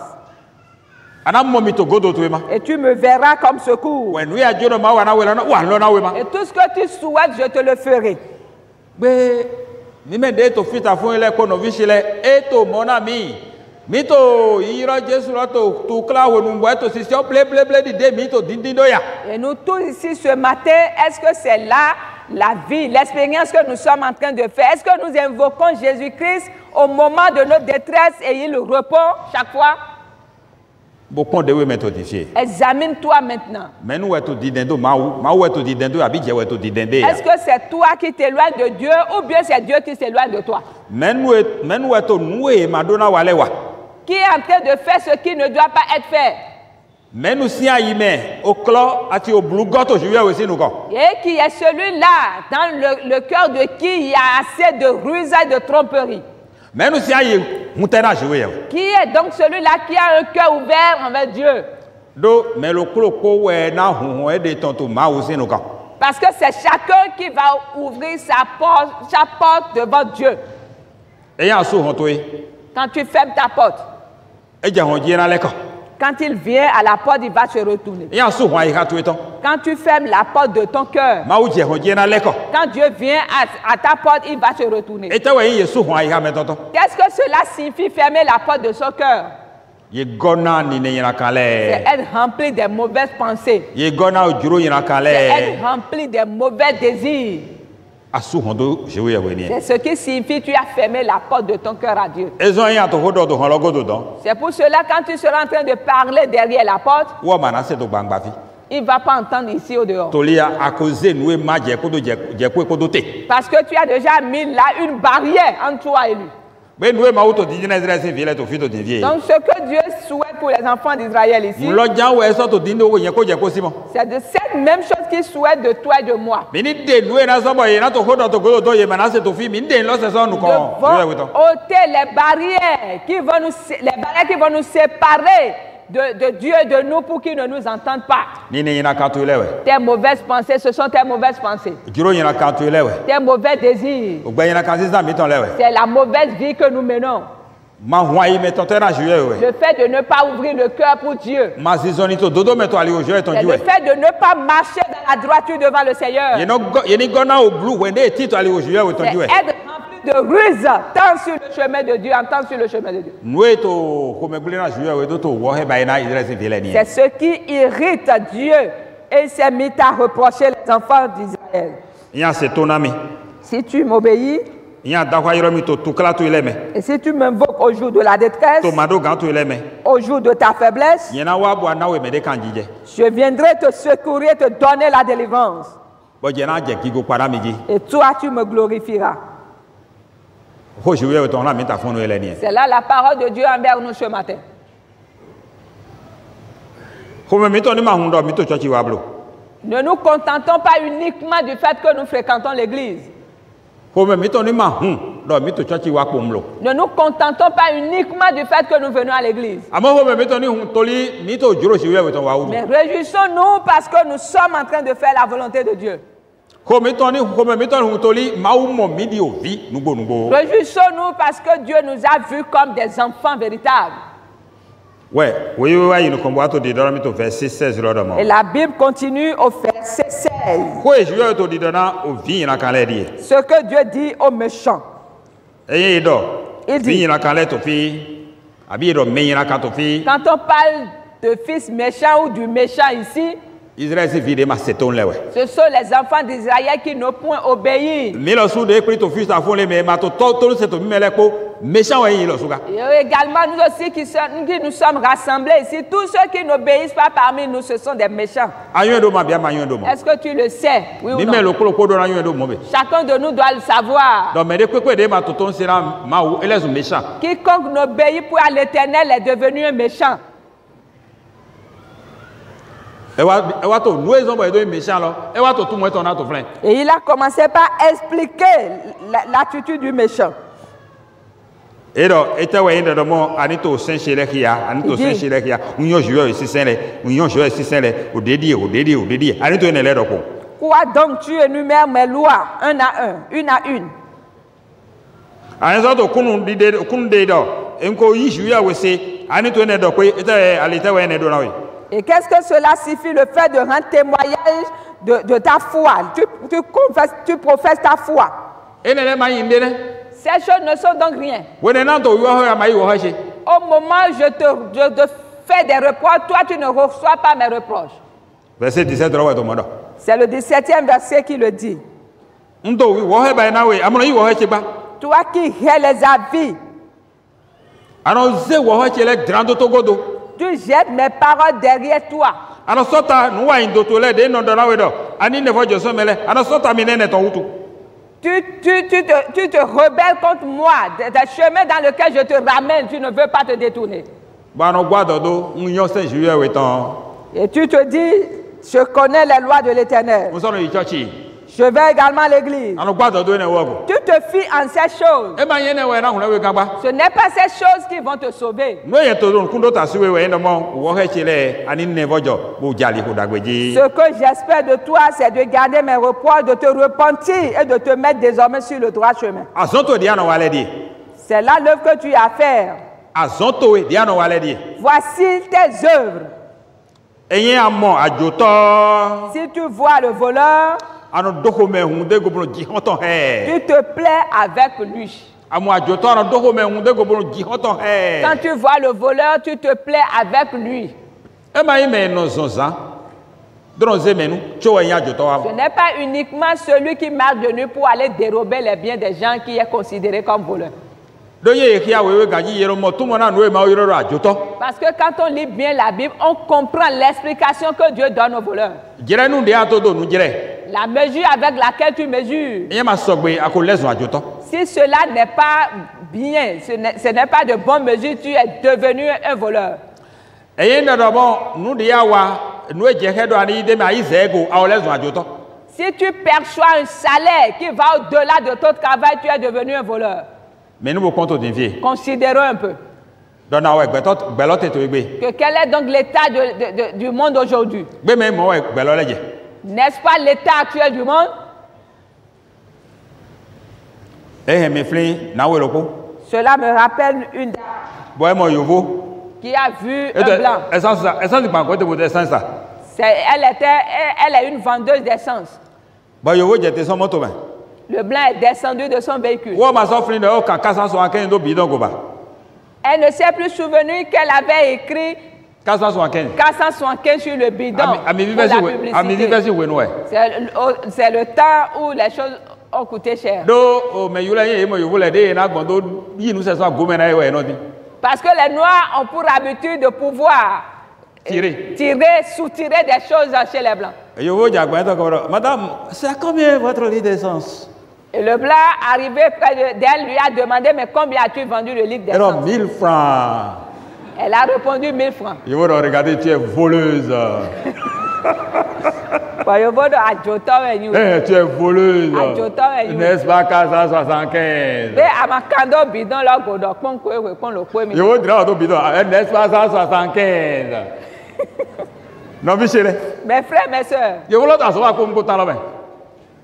Et tu me verras comme secours. Et tout ce que tu souhaites, je te le ferai. Et nous tous ici ce matin, est-ce que c'est là la vie, l'expérience que nous sommes en train de faire? Est-ce que nous invoquons Jésus-Christ au moment de notre détresse et il répond chaque fois? Examine-toi maintenant. Est-ce que c'est toi qui t'éloignes de Dieu ou bien c'est Dieu qui s'éloigne de toi? Qui est en train de faire ce qui ne doit pas être fait? Et qui est celui-là dans le cœur de qui il y a assez de ruse et de tromperie? Qui est donc celui-là qui a un cœur ouvert envers Dieu? Parce que c'est chacun qui va ouvrir sa porte devant Dieu. Quand tu fermes ta porte, quand il vient à la porte, il va se retourner. Quand tu fermes la porte de ton cœur, quand Dieu vient à ta porte, il va se retourner. Qu'est-ce que cela signifie fermer la porte de son cœur? C'est être rempli des mauvaises pensées. C'est être rempli des mauvais désirs. C'est ce qui signifie que tu as fermé la porte de ton cœur à Dieu. C'est pour cela quand tu seras en train de parler derrière la porte, il ne va pas entendre ici au dehors. Parce que tu as déjà mis là une barrière entre toi et lui. Donc ce que Dieu souhaite pour les enfants d'Israël ici, c'est de cette même chose qu'il souhaite de toi et de moi. Devons ôter les barrières qui vont nous séparer de Dieu et de nous pour qu'ils ne nous entendent pas. Tes mauvaises pensées, ce sont tes mauvaises pensées. Tes mauvais désirs, c'est la mauvaise vie que nous menons. Le fait de ne pas ouvrir le cœur pour Dieu. C'est le fait de ne pas marcher dans la droiture devant le Seigneur. C'est être rempli de ruse, tant sur le chemin de Dieu, tant sur le chemin de Dieu. C'est ce qui irrite Dieu et il s'est mis à reprocher les enfants d'Israël. Si tu m'obéis, et si tu m'invoques au jour de la détresse, au jour de ta faiblesse, je viendrai te secourir et te donner la délivrance. Et toi, tu me glorifieras. C'est là la parole de Dieu envers nous ce matin. Ne nous contentons pas uniquement du fait que nous fréquentons l'église. Ne nous contentons pas uniquement du fait que nous venons à l'église. Mais réjouissons-nous parce que nous sommes en train de faire la volonté de Dieu. Réjouissons-nous parce que Dieu nous a vus comme des enfants véritables. Et la Bible continue au verset 16. Ce que Dieu dit aux méchants. Il dit, quand on parle de fils méchant ou du méchant ici, ce sont les enfants d'Israël qui n'ont point obéi. Et également, nous aussi qui nous sommes rassemblés ici, tous ceux qui n'obéissent pas parmi nous, ce sont des méchants. Est-ce que tu le sais? Oui ou non? Chacun de nous doit le savoir. Quiconque n'obéit point à l'Éternel est devenu un méchant. Et il a commencé par expliquer l'attitude du méchant. Il dit, quoi donc tu énumères mes lois un à un, une à une? Et qu'est-ce que cela signifie, le fait de rendre témoignage de ta foi? Tu professes ta foi. Ces choses ne sont donc rien. Au moment où je te fais des reproches, toi tu ne reçois pas mes reproches. C'est le 17e verset qui le dit. Toi qui hais les avis, tu jettes mes paroles derrière toi. Tu te rebelles contre moi, des chemins dans lesquels je te ramène, tu ne veux pas te détourner. Et tu te dis, je connais les lois de l'Éternel. Je vais également à l'église. Tu te fies en ces choses. Ce n'est pas ces choses qui vont te sauver. Ce que j'espère de toi, c'est de garder mes reproches, de te repentir et de te mettre désormais sur le droit chemin. C'est là l'œuvre que tu as à faire. Voici tes œuvres. Si tu vois le voleur, tu te plais avec lui. Quand tu vois le voleur, tu te plais avec lui. Ce n'est pas uniquement celui qui marche de nuit pour aller dérober les biens des gens qui est considéré comme voleur. Parce que quand on lit bien la Bible, on comprend l'explication que Dieu donne aux voleurs. La mesure avec laquelle tu mesures. Si cela n'est pas bien, ce n'est pas de bonne mesure, tu es devenu un voleur. Si tu perçois un salaire qui va au-delà de ton travail, tu es devenu un voleur. Considérons un peu. Que quel est donc l'état du monde aujourd'hui? N'est-ce pas l'état actuel du monde? Cela me rappelle une dame Bon, moi, yovo. qui a vu un blanc. Essence, c'est pas quoi de essence ça. Elle est une vendeuse d'essence. Bon, yovo, j'ai été son moto. Le blanc est descendu de son véhicule. Ouais, ma soeur, de quand 475 do bidon goba. Elle ne s'est plus souvenue qu'elle avait écrit 475 sur le bidon. C'est le temps où les choses ont coûté cher. Parce que les Noirs ont pour habitude de pouvoir soutirer des choses chez les Blancs. Madame, c'est à combien votre litre d'essence? Et le Blanc, arrivé près d'elle, lui a demandé, mais combien as-tu vendu le litre d'essence? Alors, 1000 francs. Elle a répondu 1000 francs. Je veux regarder, tu es voleuse. Tu es voleuse. N'est-ce pas 475? Je veux dire au bidon, n'est-ce pas 175? Non, Michel. Mes frères, mes soeurs. Je veux savoir combien de temps là.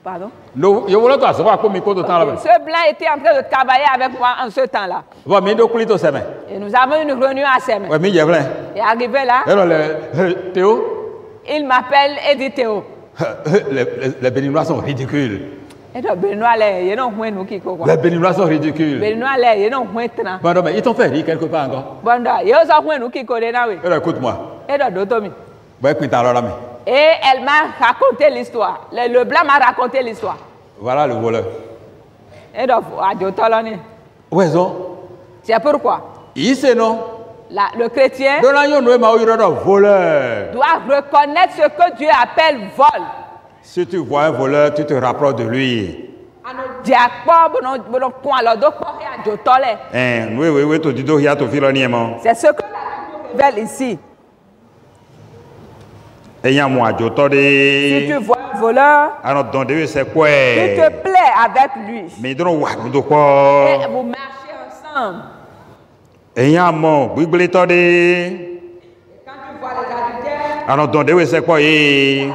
Pardon? Je veux savoir combien de temps là. Ce blanc était en train de travailler avec moi en ce temps-là. Et nous avons une réunion à Semaine. Et arrivé là, Théo, il m'appelle et dit Théo. Les Béninois sont ridicules. Les Béninois sont ridicules. Bon, mais ils t'ont fait rire quelque part encore. Écoute-moi. Et elle m'a raconté l'histoire. Le blanc m'a raconté l'histoire. Voilà le voleur. C'est pourquoi il sait non. Le chrétien doit reconnaître ce que Dieu appelle vol. Si tu vois un voleur, tu te rapproches de lui. C'est ce que la révèle ici. Si tu vois un voleur, tu te plais avec lui. Et vous marchez ensemble. Et quand tu vois les adultères,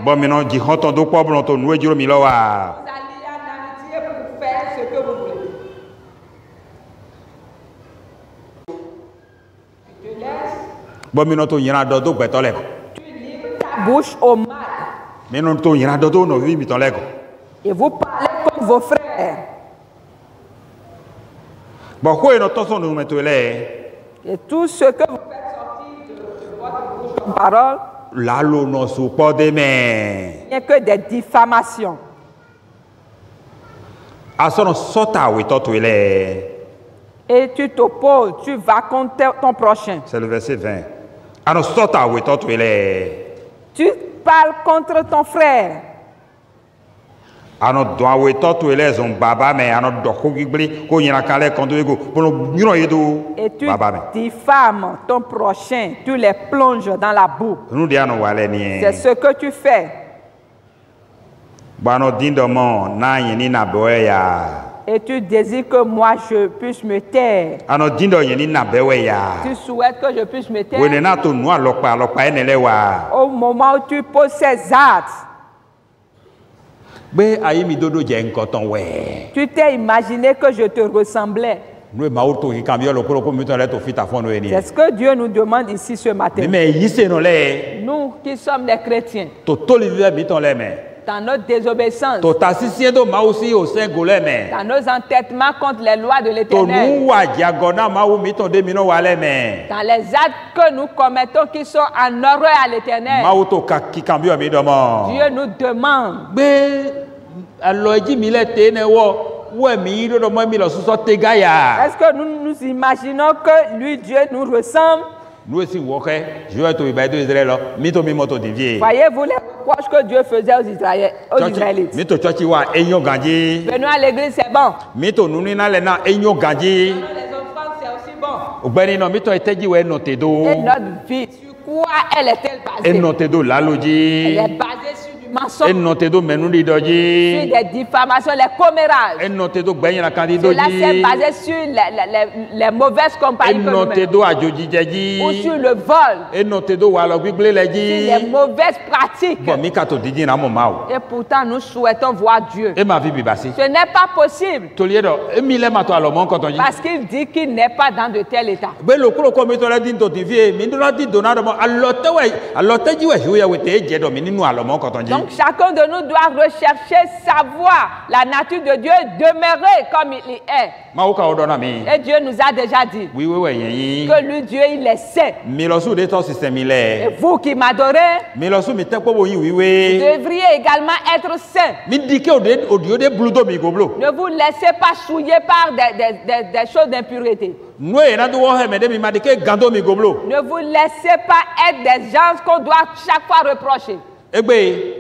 bon, maintenant, dis ton dos quoi, bon, ton noué du miloa. Vous allez en amitié pour faire ce que vous voulez. Tu te laisses. Bon, maintenant, tu iras dans d'autres bétolèques. Tu livres ta bouche au mal. Maintenant, tu iras dans d'autres novices, bétolèques. Et vous parlez comme vos frères. Bon, quoi est notre son nous mettons là? Et tout ce que vous faites sortir de votre bouche en parole, là, l'eau ne sous pas des mains. il n'y a que des diffamations. Et tu t'opposes, tu vas contre ton prochain. C'est le verset 20. Tu parles contre ton frère. Et tu diffames ton prochain, tu les plonges dans la boue. C'est ce que tu fais. Et tu désires que moi je puisse me taire. Tu souhaites que je puisse me taire. Au moment où tu poses ces actes, tu t'es imaginé que je te ressemblais. C'est ce que Dieu nous demande ici ce matin. Nous qui sommes des chrétiens, dans notre désobéissance, dans nos entêtements contre les lois de l'Éternel, dans les actes que nous commettons qui sont en horreur à l'Éternel, Dieu nous demande. Est-ce que nous nous imaginons que lui, Dieu, nous ressemble? Voyez-vous les reproches que Dieu faisait aux Israélites? Venons à l'église, c'est bon. Les offrandes, c'est aussi bon. Et notre vie, sur quoi elle est-elle basée? Elle est basée sur du mensonges, sur des diffamations, les commérages. Cela s'est basé sur les mauvaises compagnies que nous menons, ou sur le vol, sur les mauvaises pratiques. Et pourtant, nous souhaitons voir Dieu. Ce n'est pas possible. Parce qu'il dit qu'il n'est pas dans de tel état. Donc chacun de nous doit rechercher, savoir la nature de Dieu, demeurer comme il est. Et Dieu nous a déjà dit que lui, Dieu, il est saint. Et vous qui m'adorez, vous devriez également être saint. Ne vous laissez pas souiller par des choses d'impureté. Ne vous laissez pas être des gens qu'on doit chaque fois reprocher.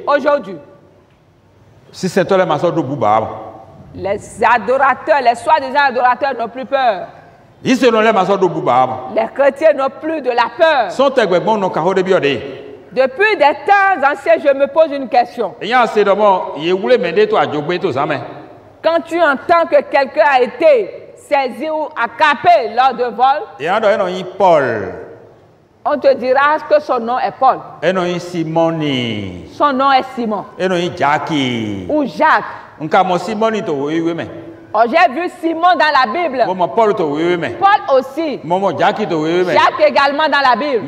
Aujourd'hui, les adorateurs, les soi-disant adorateurs n'ont plus peur. Les chrétiens n'ont plus de la peur. Depuis des temps anciens, je me pose une question. Quand tu entends que quelqu'un a été saisi ou attrapé lors de vol, on te dira que son nom est Paul. Son nom est Simon. Ou Jacques. Oh, j'ai vu Simon dans la Bible. Paul aussi. Jacques également dans la Bible.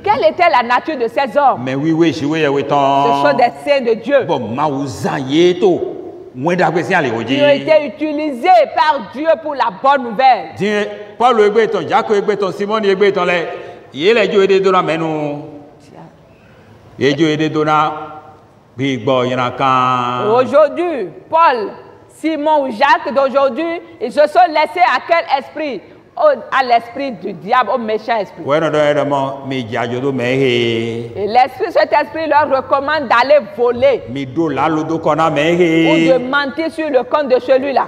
Quelle était la nature de ces hommes? Ce sont des saints de Dieu. Qui ont été utilisés par Dieu pour la bonne nouvelle. Aujourd'hui, Paul, Simon ou Jacques d'aujourd'hui, ils se sont laissés à quel esprit? À l'esprit du diable, au méchant esprit. Et l'esprit, cet esprit leur recommande d'aller voler ou de mentir sur le compte de celui-là.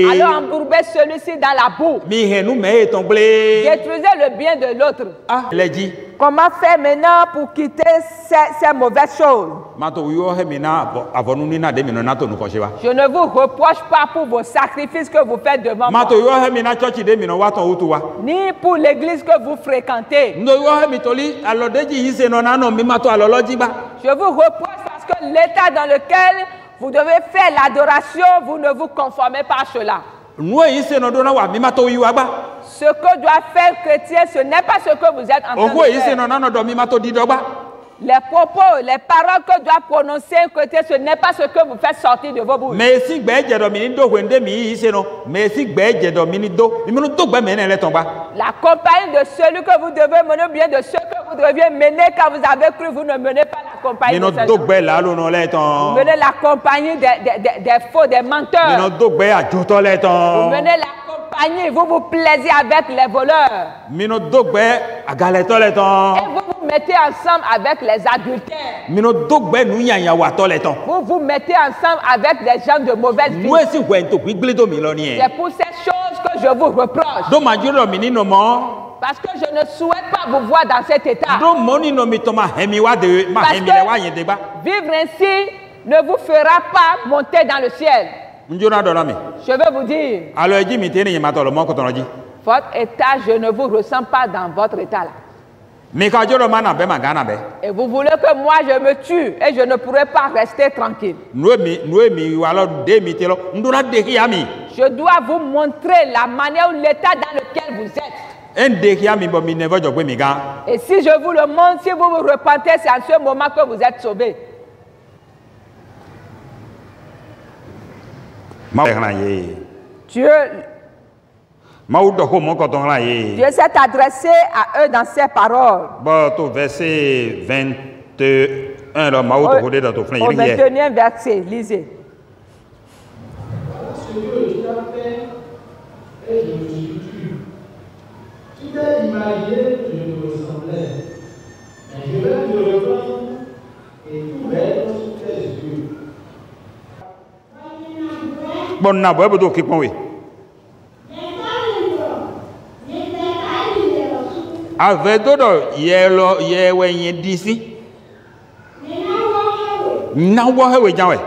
Alors embourber celui-ci dans la boue. Détruisez le bien de l'autre. Comment faire maintenant pour quitter ces mauvaises choses? Je ne vous reproche pas pour vos sacrifices que vous faites devant moi, ni pour l'église que vous fréquentez. Je vous reproche parce que l'état dans lequel vous devez faire l'adoration, vous ne vous conformez pas à cela. Ce que doit faire le chrétien, ce n'est pas ce que vous êtes en train de faire. Les propos, les paroles que doit prononcer un chrétien, ce n'est pas ce que vous faites sortir de vos bouches. La compagnie de celui que vous devez mener, bien de ceux que vous deviez mener quand vous avez cru, vous ne menez pas la compagnie de ces gens. Vous menez la compagnie des faux, des menteurs. Vous menez la compagnie, vous vous plaisez avec les voleurs. Et vous vous mettez ensemble avec les adultères. Vous vous mettez ensemble avec des gens de mauvaise vie. C'est pour ces choses que je vous reproche. Parce que je ne souhaite pas vous voir dans cet état. Parce que vivre ainsi ne vous fera pas monter dans le ciel. Je veux vous dire, votre état, je ne vous ressens pas dans votre état là. Et vous voulez que moi je me tue et je ne pourrai pas rester tranquille. Je dois vous montrer la manière ou l'état dans lequel vous êtes. Et si je vous le montre, si vous vous repentez, c'est à ce moment que vous êtes sauvés. Dieu s'est adressé à eux dans ses paroles. Verset 21, au 21e verset, lisez. Tu t'es imaginé que je te ressemblais, mais je vais te reprendre et tout mettre sous tes yeux. Bon, n'a pas besoin de oui. Avec d'autres, il y a d'ici. Nawo he we jawe.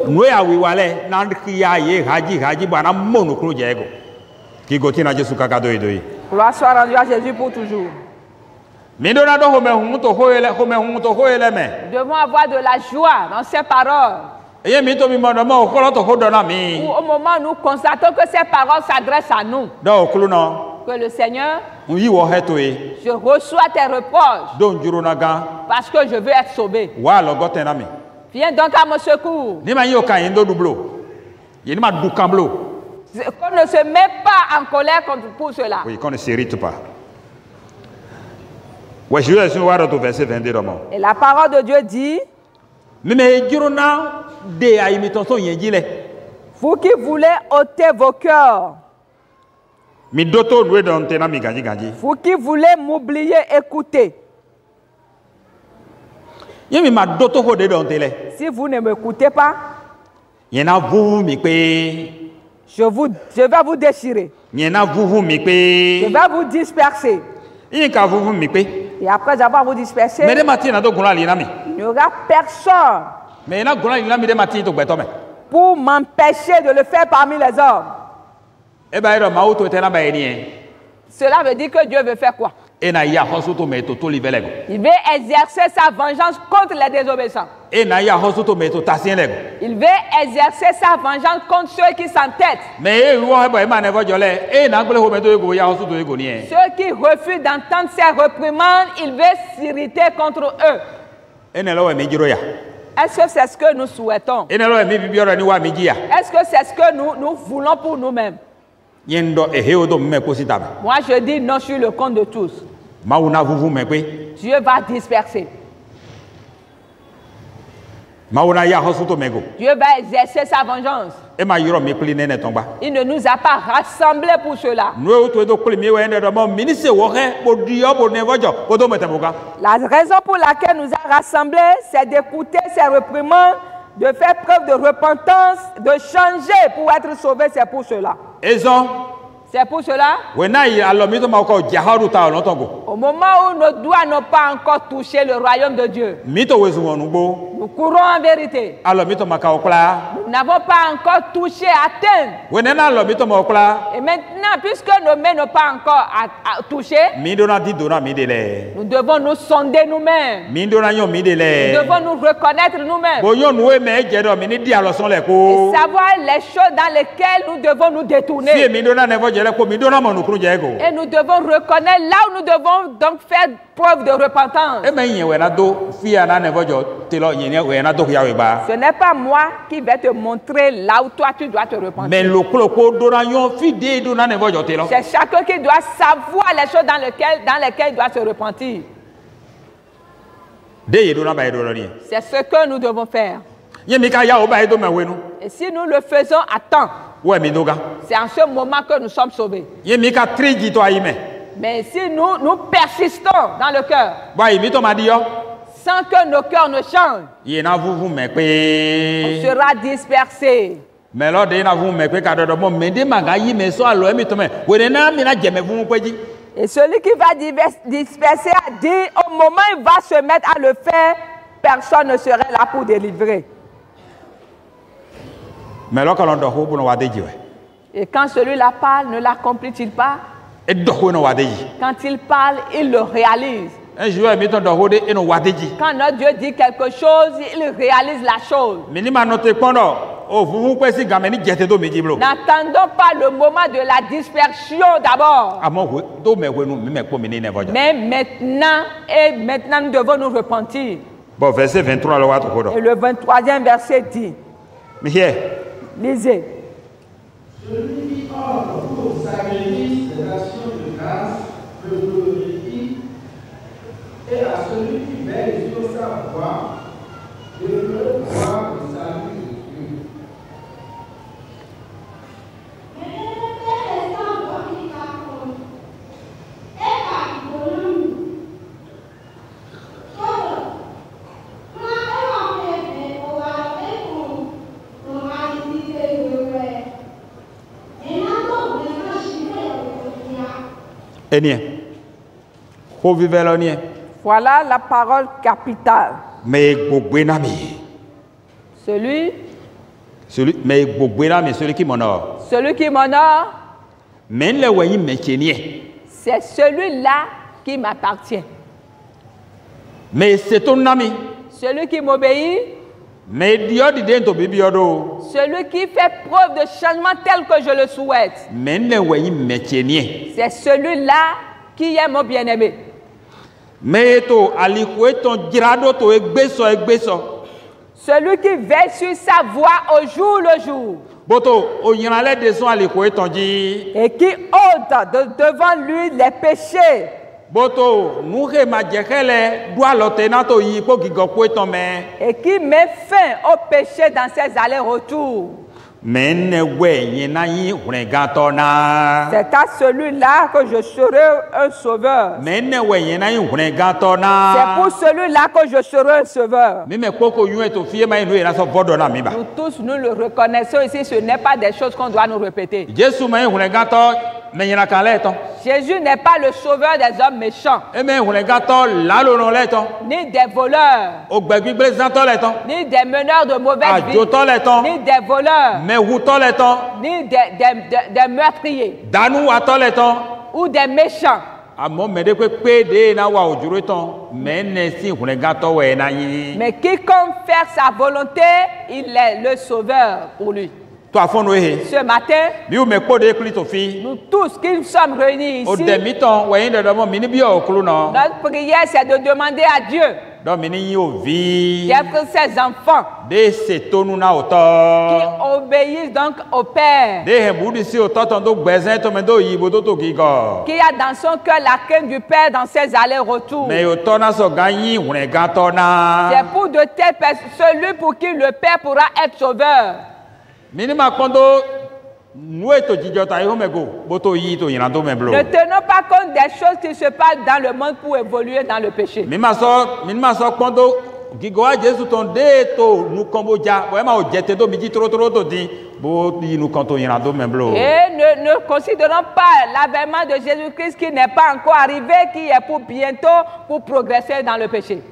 Nous ya wi wale na kia ye haji bana monu kru jego. Ki goti na Jésus kaka doidoi. Gloire soit rendue à Jésus pour toujours. Nous devons avoir de la joie dans ces paroles. Au moment où nous constatons que ces paroles s'adressent à nous. Que le Seigneur, je reçois tes reproches. Parce que je veux être sauvé. Viens donc à mon secours. Qu'on ne se met pas en colère pour cela. Oui, qu'on ne s'irrite pas. Ouais, je vais voir au verset 22. Et la parole de Dieu dit, vous qui voulez ôter vos cœurs, vous qui voulez m'oublier, écoutez. Si vous ne m'écoutez pas, je vais vous déchirer. Je vais vous disperser. Et après avoir vous dispersé, il n'y aura personne pour m'empêcher de le faire parmi les hommes. Cela veut dire que Dieu veut faire quoi? Il veut exercer sa vengeance contre les désobéissants. Il veut exercer sa vengeance contre ceux qui s'entêtent. Ceux qui refusent d'entendre ses réprimandes, il veut s'irriter contre eux. Est-ce que c'est ce que nous souhaitons? Est-ce que c'est ce que nous voulons pour nous-mêmes? Moi, je dis non sur le compte de tous. Dieu va disperser. Dieu va exercer sa vengeance. Il ne nous a pas rassemblés pour cela. La raison pour laquelle nous a rassemblés, c'est d'écouter ses réprimandes, de faire preuve de repentance, de changer pour être sauvé. C'est pour cela. C'est pour cela. Au moment où nos doigts n'ont pas encore touché le royaume de Dieu, nous courons en vérité. Nous n'avons pas encore touché, atteint. Et maintenant, puisque nos mains n'ont pas encore touché, nous devons nous sonder nous-mêmes. Nous devons nous reconnaître nous-mêmes. Et savoir les choses dans lesquelles nous devons nous détourner. Et nous devons reconnaître là où nous devons donc faire preuve de repentance. Ce n'est pas moi qui vais te montrer là où toi tu dois te repentir. C'est chacun qui doit savoir les choses dans lesquelles il doit se repentir. C'est ce que nous devons faire. Et si nous le faisons à temps, c'est en ce moment que nous sommes sauvés. Mais si nous persistons dans le cœur, sans que nos cœurs ne changent, on sera dispersés. Et celui qui va disperser a dit, au moment où il va se mettre à le faire, personne ne serait là pour délivrer. Et quand celui-là parle, ne l'accomplit-il pas? Quand il parle, il le réalise. Quand notre Dieu dit quelque chose, il réalise la chose. N'attendons pas le moment de la dispersion d'abord. Mais maintenant nous devons nous repentir. Verset 23, et le 23e verset dit, lisez. Celui qui ordre pour sacrifice des actions de grâce le glorifie, et à celui qui veille sur sa voix, je veux voir le salut de Dieu. Enie, ho vive lo nie. Voilà la parole capitale. Mais Bogbenami. Celui qui m'honore. Celui qui m'honore. C'est celui-là qui m'appartient. Mais c'est ton ami. Celui qui m'obéit. Celui qui fait preuve de changement tel que je le souhaite. C'est celui-là qui est mon bien-aimé. Celui qui veille sur sa voie au jour le jour. Et qui ôte devant lui les péchés. Et qui met fin au péché dans ses allers-retours. C'est à celui-là que je serai un sauveur. C'est pour celui-là que je serai un sauveur. Nous tous, nous le reconnaissons ici, ce n'est pas des choses qu'on doit nous répéter. Jésus n'est pas le sauveur des hommes méchants, ni des voleurs, ni des meneurs de mauvaise vie, ni des voleurs, ni des meurtriers, ou des méchants. Mais quiconque fait sa volonté, il est le sauveur pour lui. Ce matin, nous tous qui sommes réunis ici, notre prière c'est de demander à Dieu d'être ses enfants qui obéissent donc au Père, qui a dans son cœur la crainte du Père dans ses allers-retours. C'est pour de telles personnes, celui pour qui le Père pourra être sauveur. Ne tenons pas compte des choses qui se passent dans le monde pour évoluer dans le péché. Et ne considérons pas l'avènement de Jésus-Christ qui n'est pas encore arrivé, qui est pour bientôt, pour progresser dans le péché.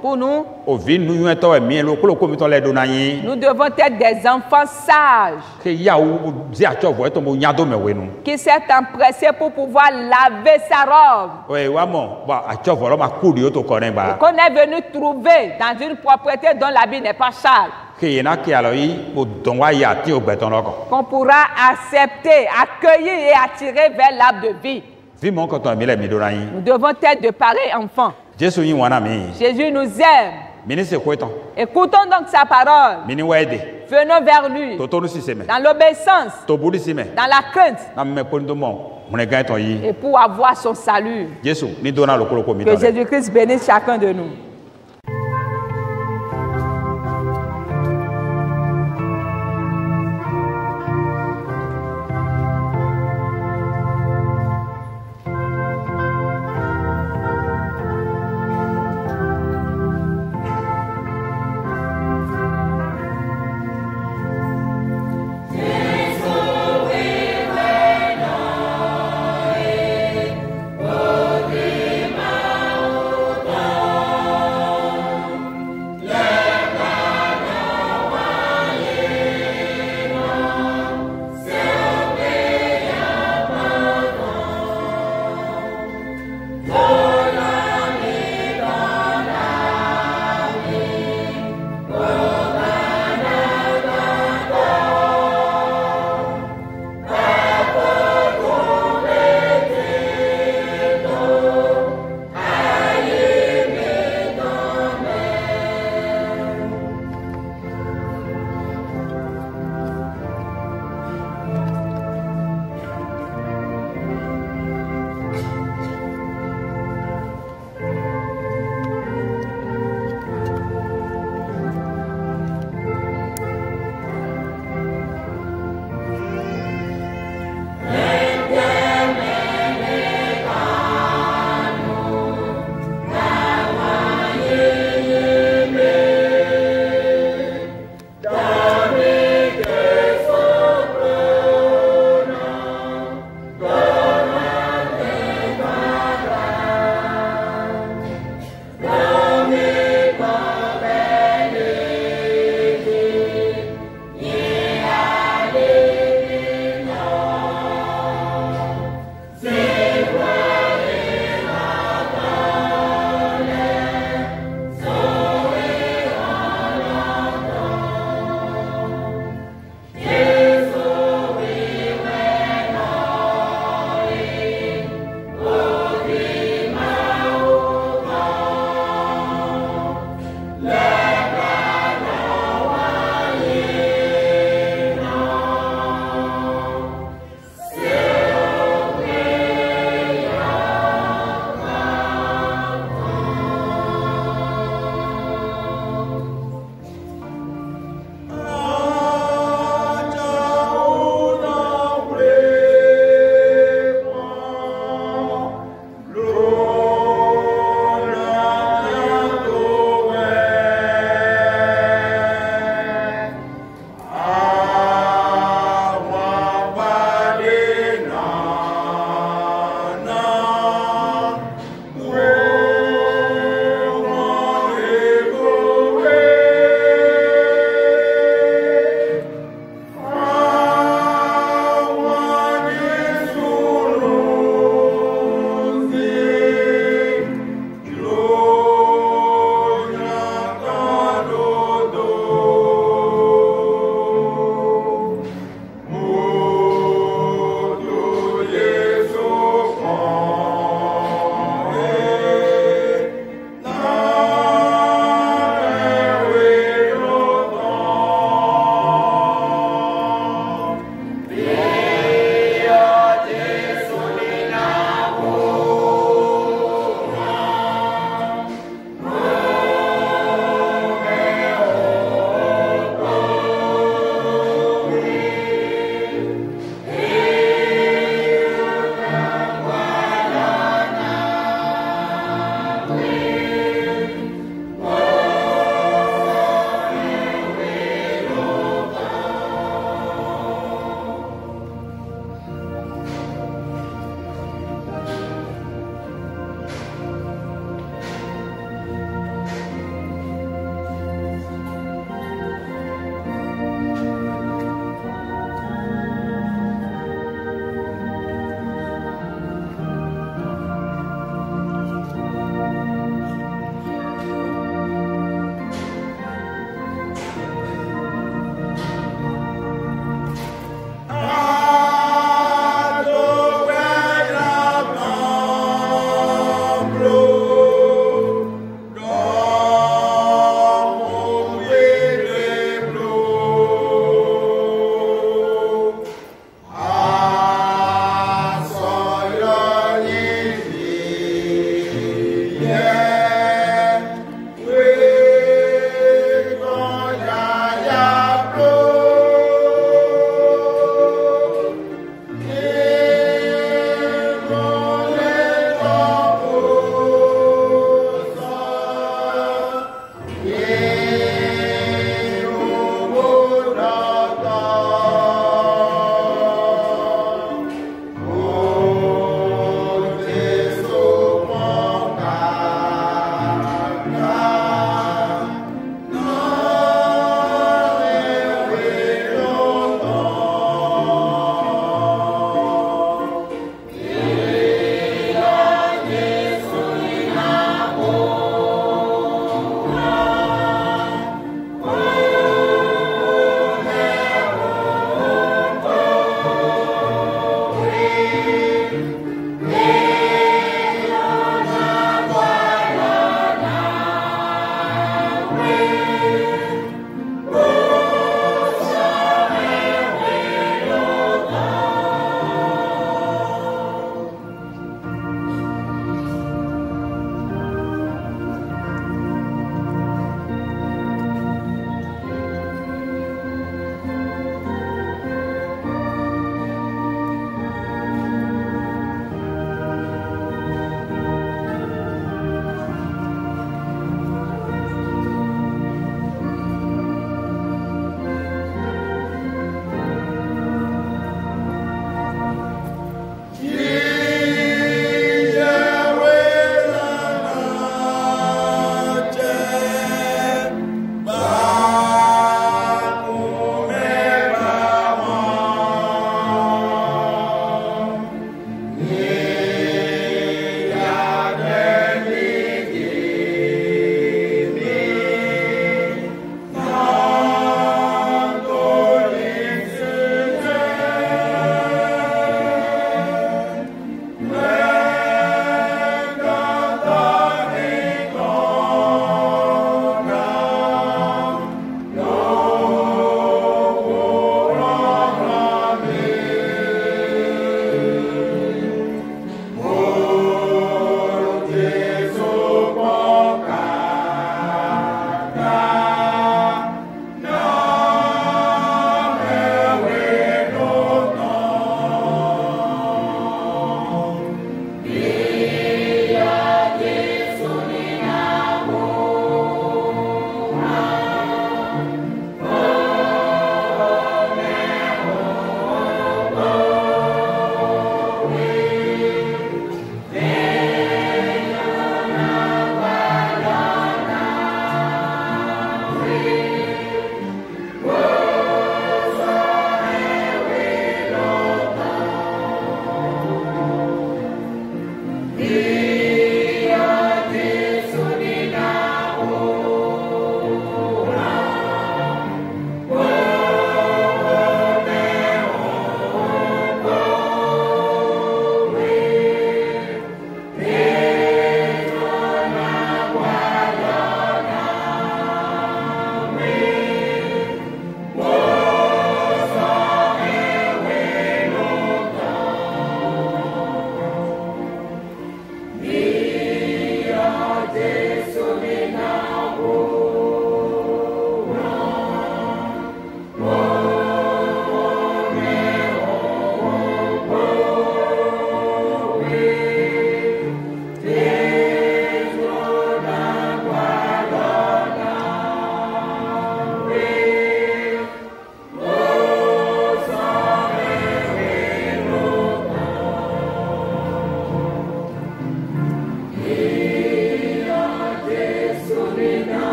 Pour nous, nous devons être des enfants sages qui s'est empressé pour pouvoir laver sa robe, qu'on est venu trouver dans une propriété dont l'habit n'est pas sale, qu'on pourra accepter, accueillir et attirer vers l'arbre de vie. Nous devons être de pareils enfants. Jésus nous aime. Écoutons donc sa parole. Venons vers lui. Dans l'obéissance. Dans la crainte. Et pour avoir son salut. Que Jésus-Christ bénisse chacun de nous.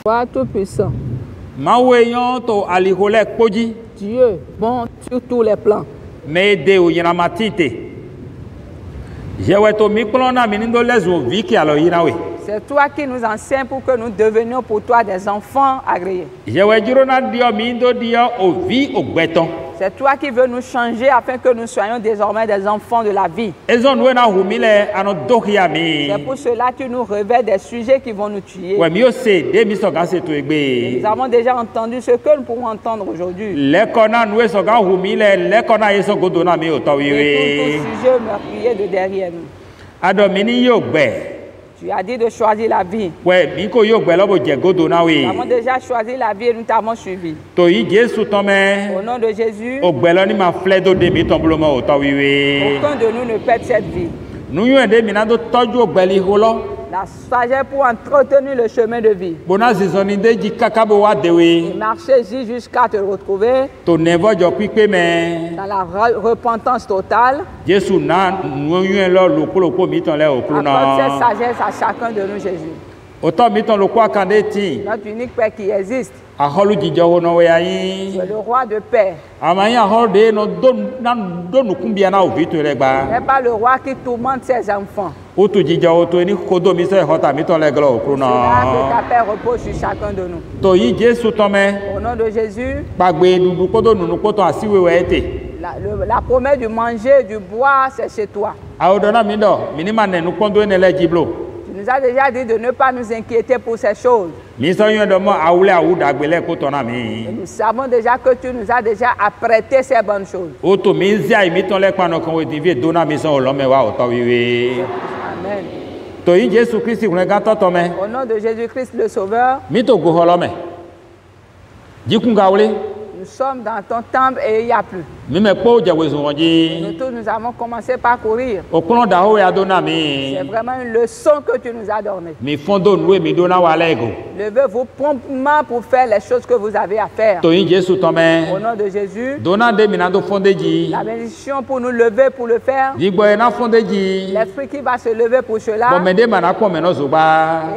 Roi tout-puissant. Dieu, bon sur tous les plans. C'est toi qui nous enseignes pour que nous devenions pour toi des enfants agréés. C'est toi qui veux nous changer afin que nous soyons désormais des enfants de la vie. C'est pour cela que tu nous révèles des sujets qui vont nous tuer. Nous avons déjà entendu ce que nous pourrons entendre aujourd'hui. Et tout sujet meurtrier de derrière nous. Tu as dit de choisir la vie. Nous avons déjà choisi la vie et nous t'avons suivi. Au nom de Jésus, aucun de nous ne perd cette vie. La sagesse pour entretenir le chemin de vie. Et marcher jusqu'à te retrouver dans la repentance totale. Accorde cette sagesse à chacun de nous, Jésus. Notre unique Père qui existe. Tu es le roi de paix. Tu n'es pas le roi qui tourmente ses enfants. C'est là que ta paix repose sur chacun de nous. Au nom de Jésus, la promesse du manger et du boire, c'est chez toi. Tu nous as déjà dit de ne pas nous inquiéter pour ces choses. Et nous savons déjà que tu nous as déjà apprêté ces bonnes choses. Amen. Au nom de Jésus-Christ le Sauveur, nous sommes dans ton temple et il n'y a plus. Nous tous, nous avons commencé par courir. C'est vraiment une leçon que tu nous as donnée. Levez-vous promptement pour faire les choses que vous avez à faire. Au nom de Jésus, la bénédiction pour nous lever pour le faire. L'esprit qui va se lever pour cela.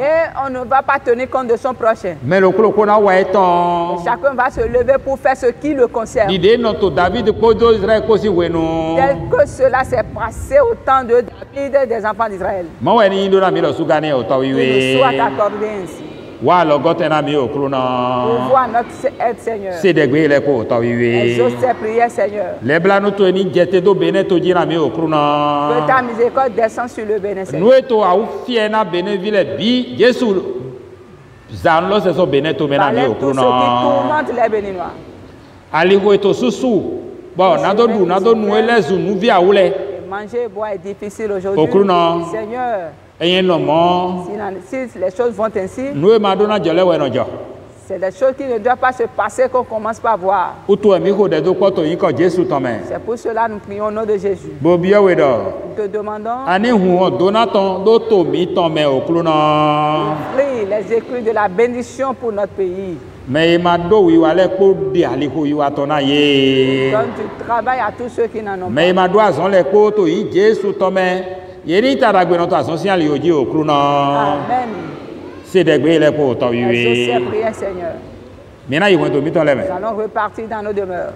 Et on ne va pas tenir compte de son prochain. Chacun va se lever pour faire ce qui le concerne. Tel que cela s'est passé au temps de David et des enfants d'Israël. Il nous soit accordé ainsi. Pour voir notre aide, Seigneur. Exauce ses prières, Seigneur. Que ta miséricorde descende sur le Bénin, Seigneur. Par tous ceux qui tourmentent les Béninois. Manger et boire est difficile aujourd'hui. Seigneur, si les choses vont ainsi, c'est des choses qui ne doivent pas se passer qu'on commence par voir. C'est pour cela que nous prions au nom de Jésus. Nous te demandons d'offrir les écrits de la bénédiction pour notre pays. Donne du travail à tous ceux qui n'en ont pas. Amen. Exauce ses prières, Seigneur. Nous allons repartir dans nos demeures.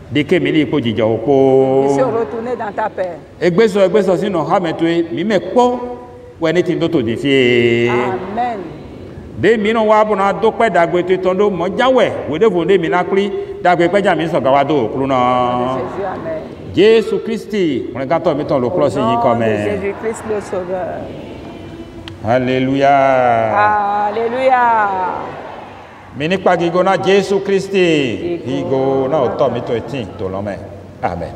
Et se retourner dans ta paix. Amen. Jésus Christ, Jésus-Christ le Sauveur. Alléluia. Alléluia. Jésus Christ, Amen.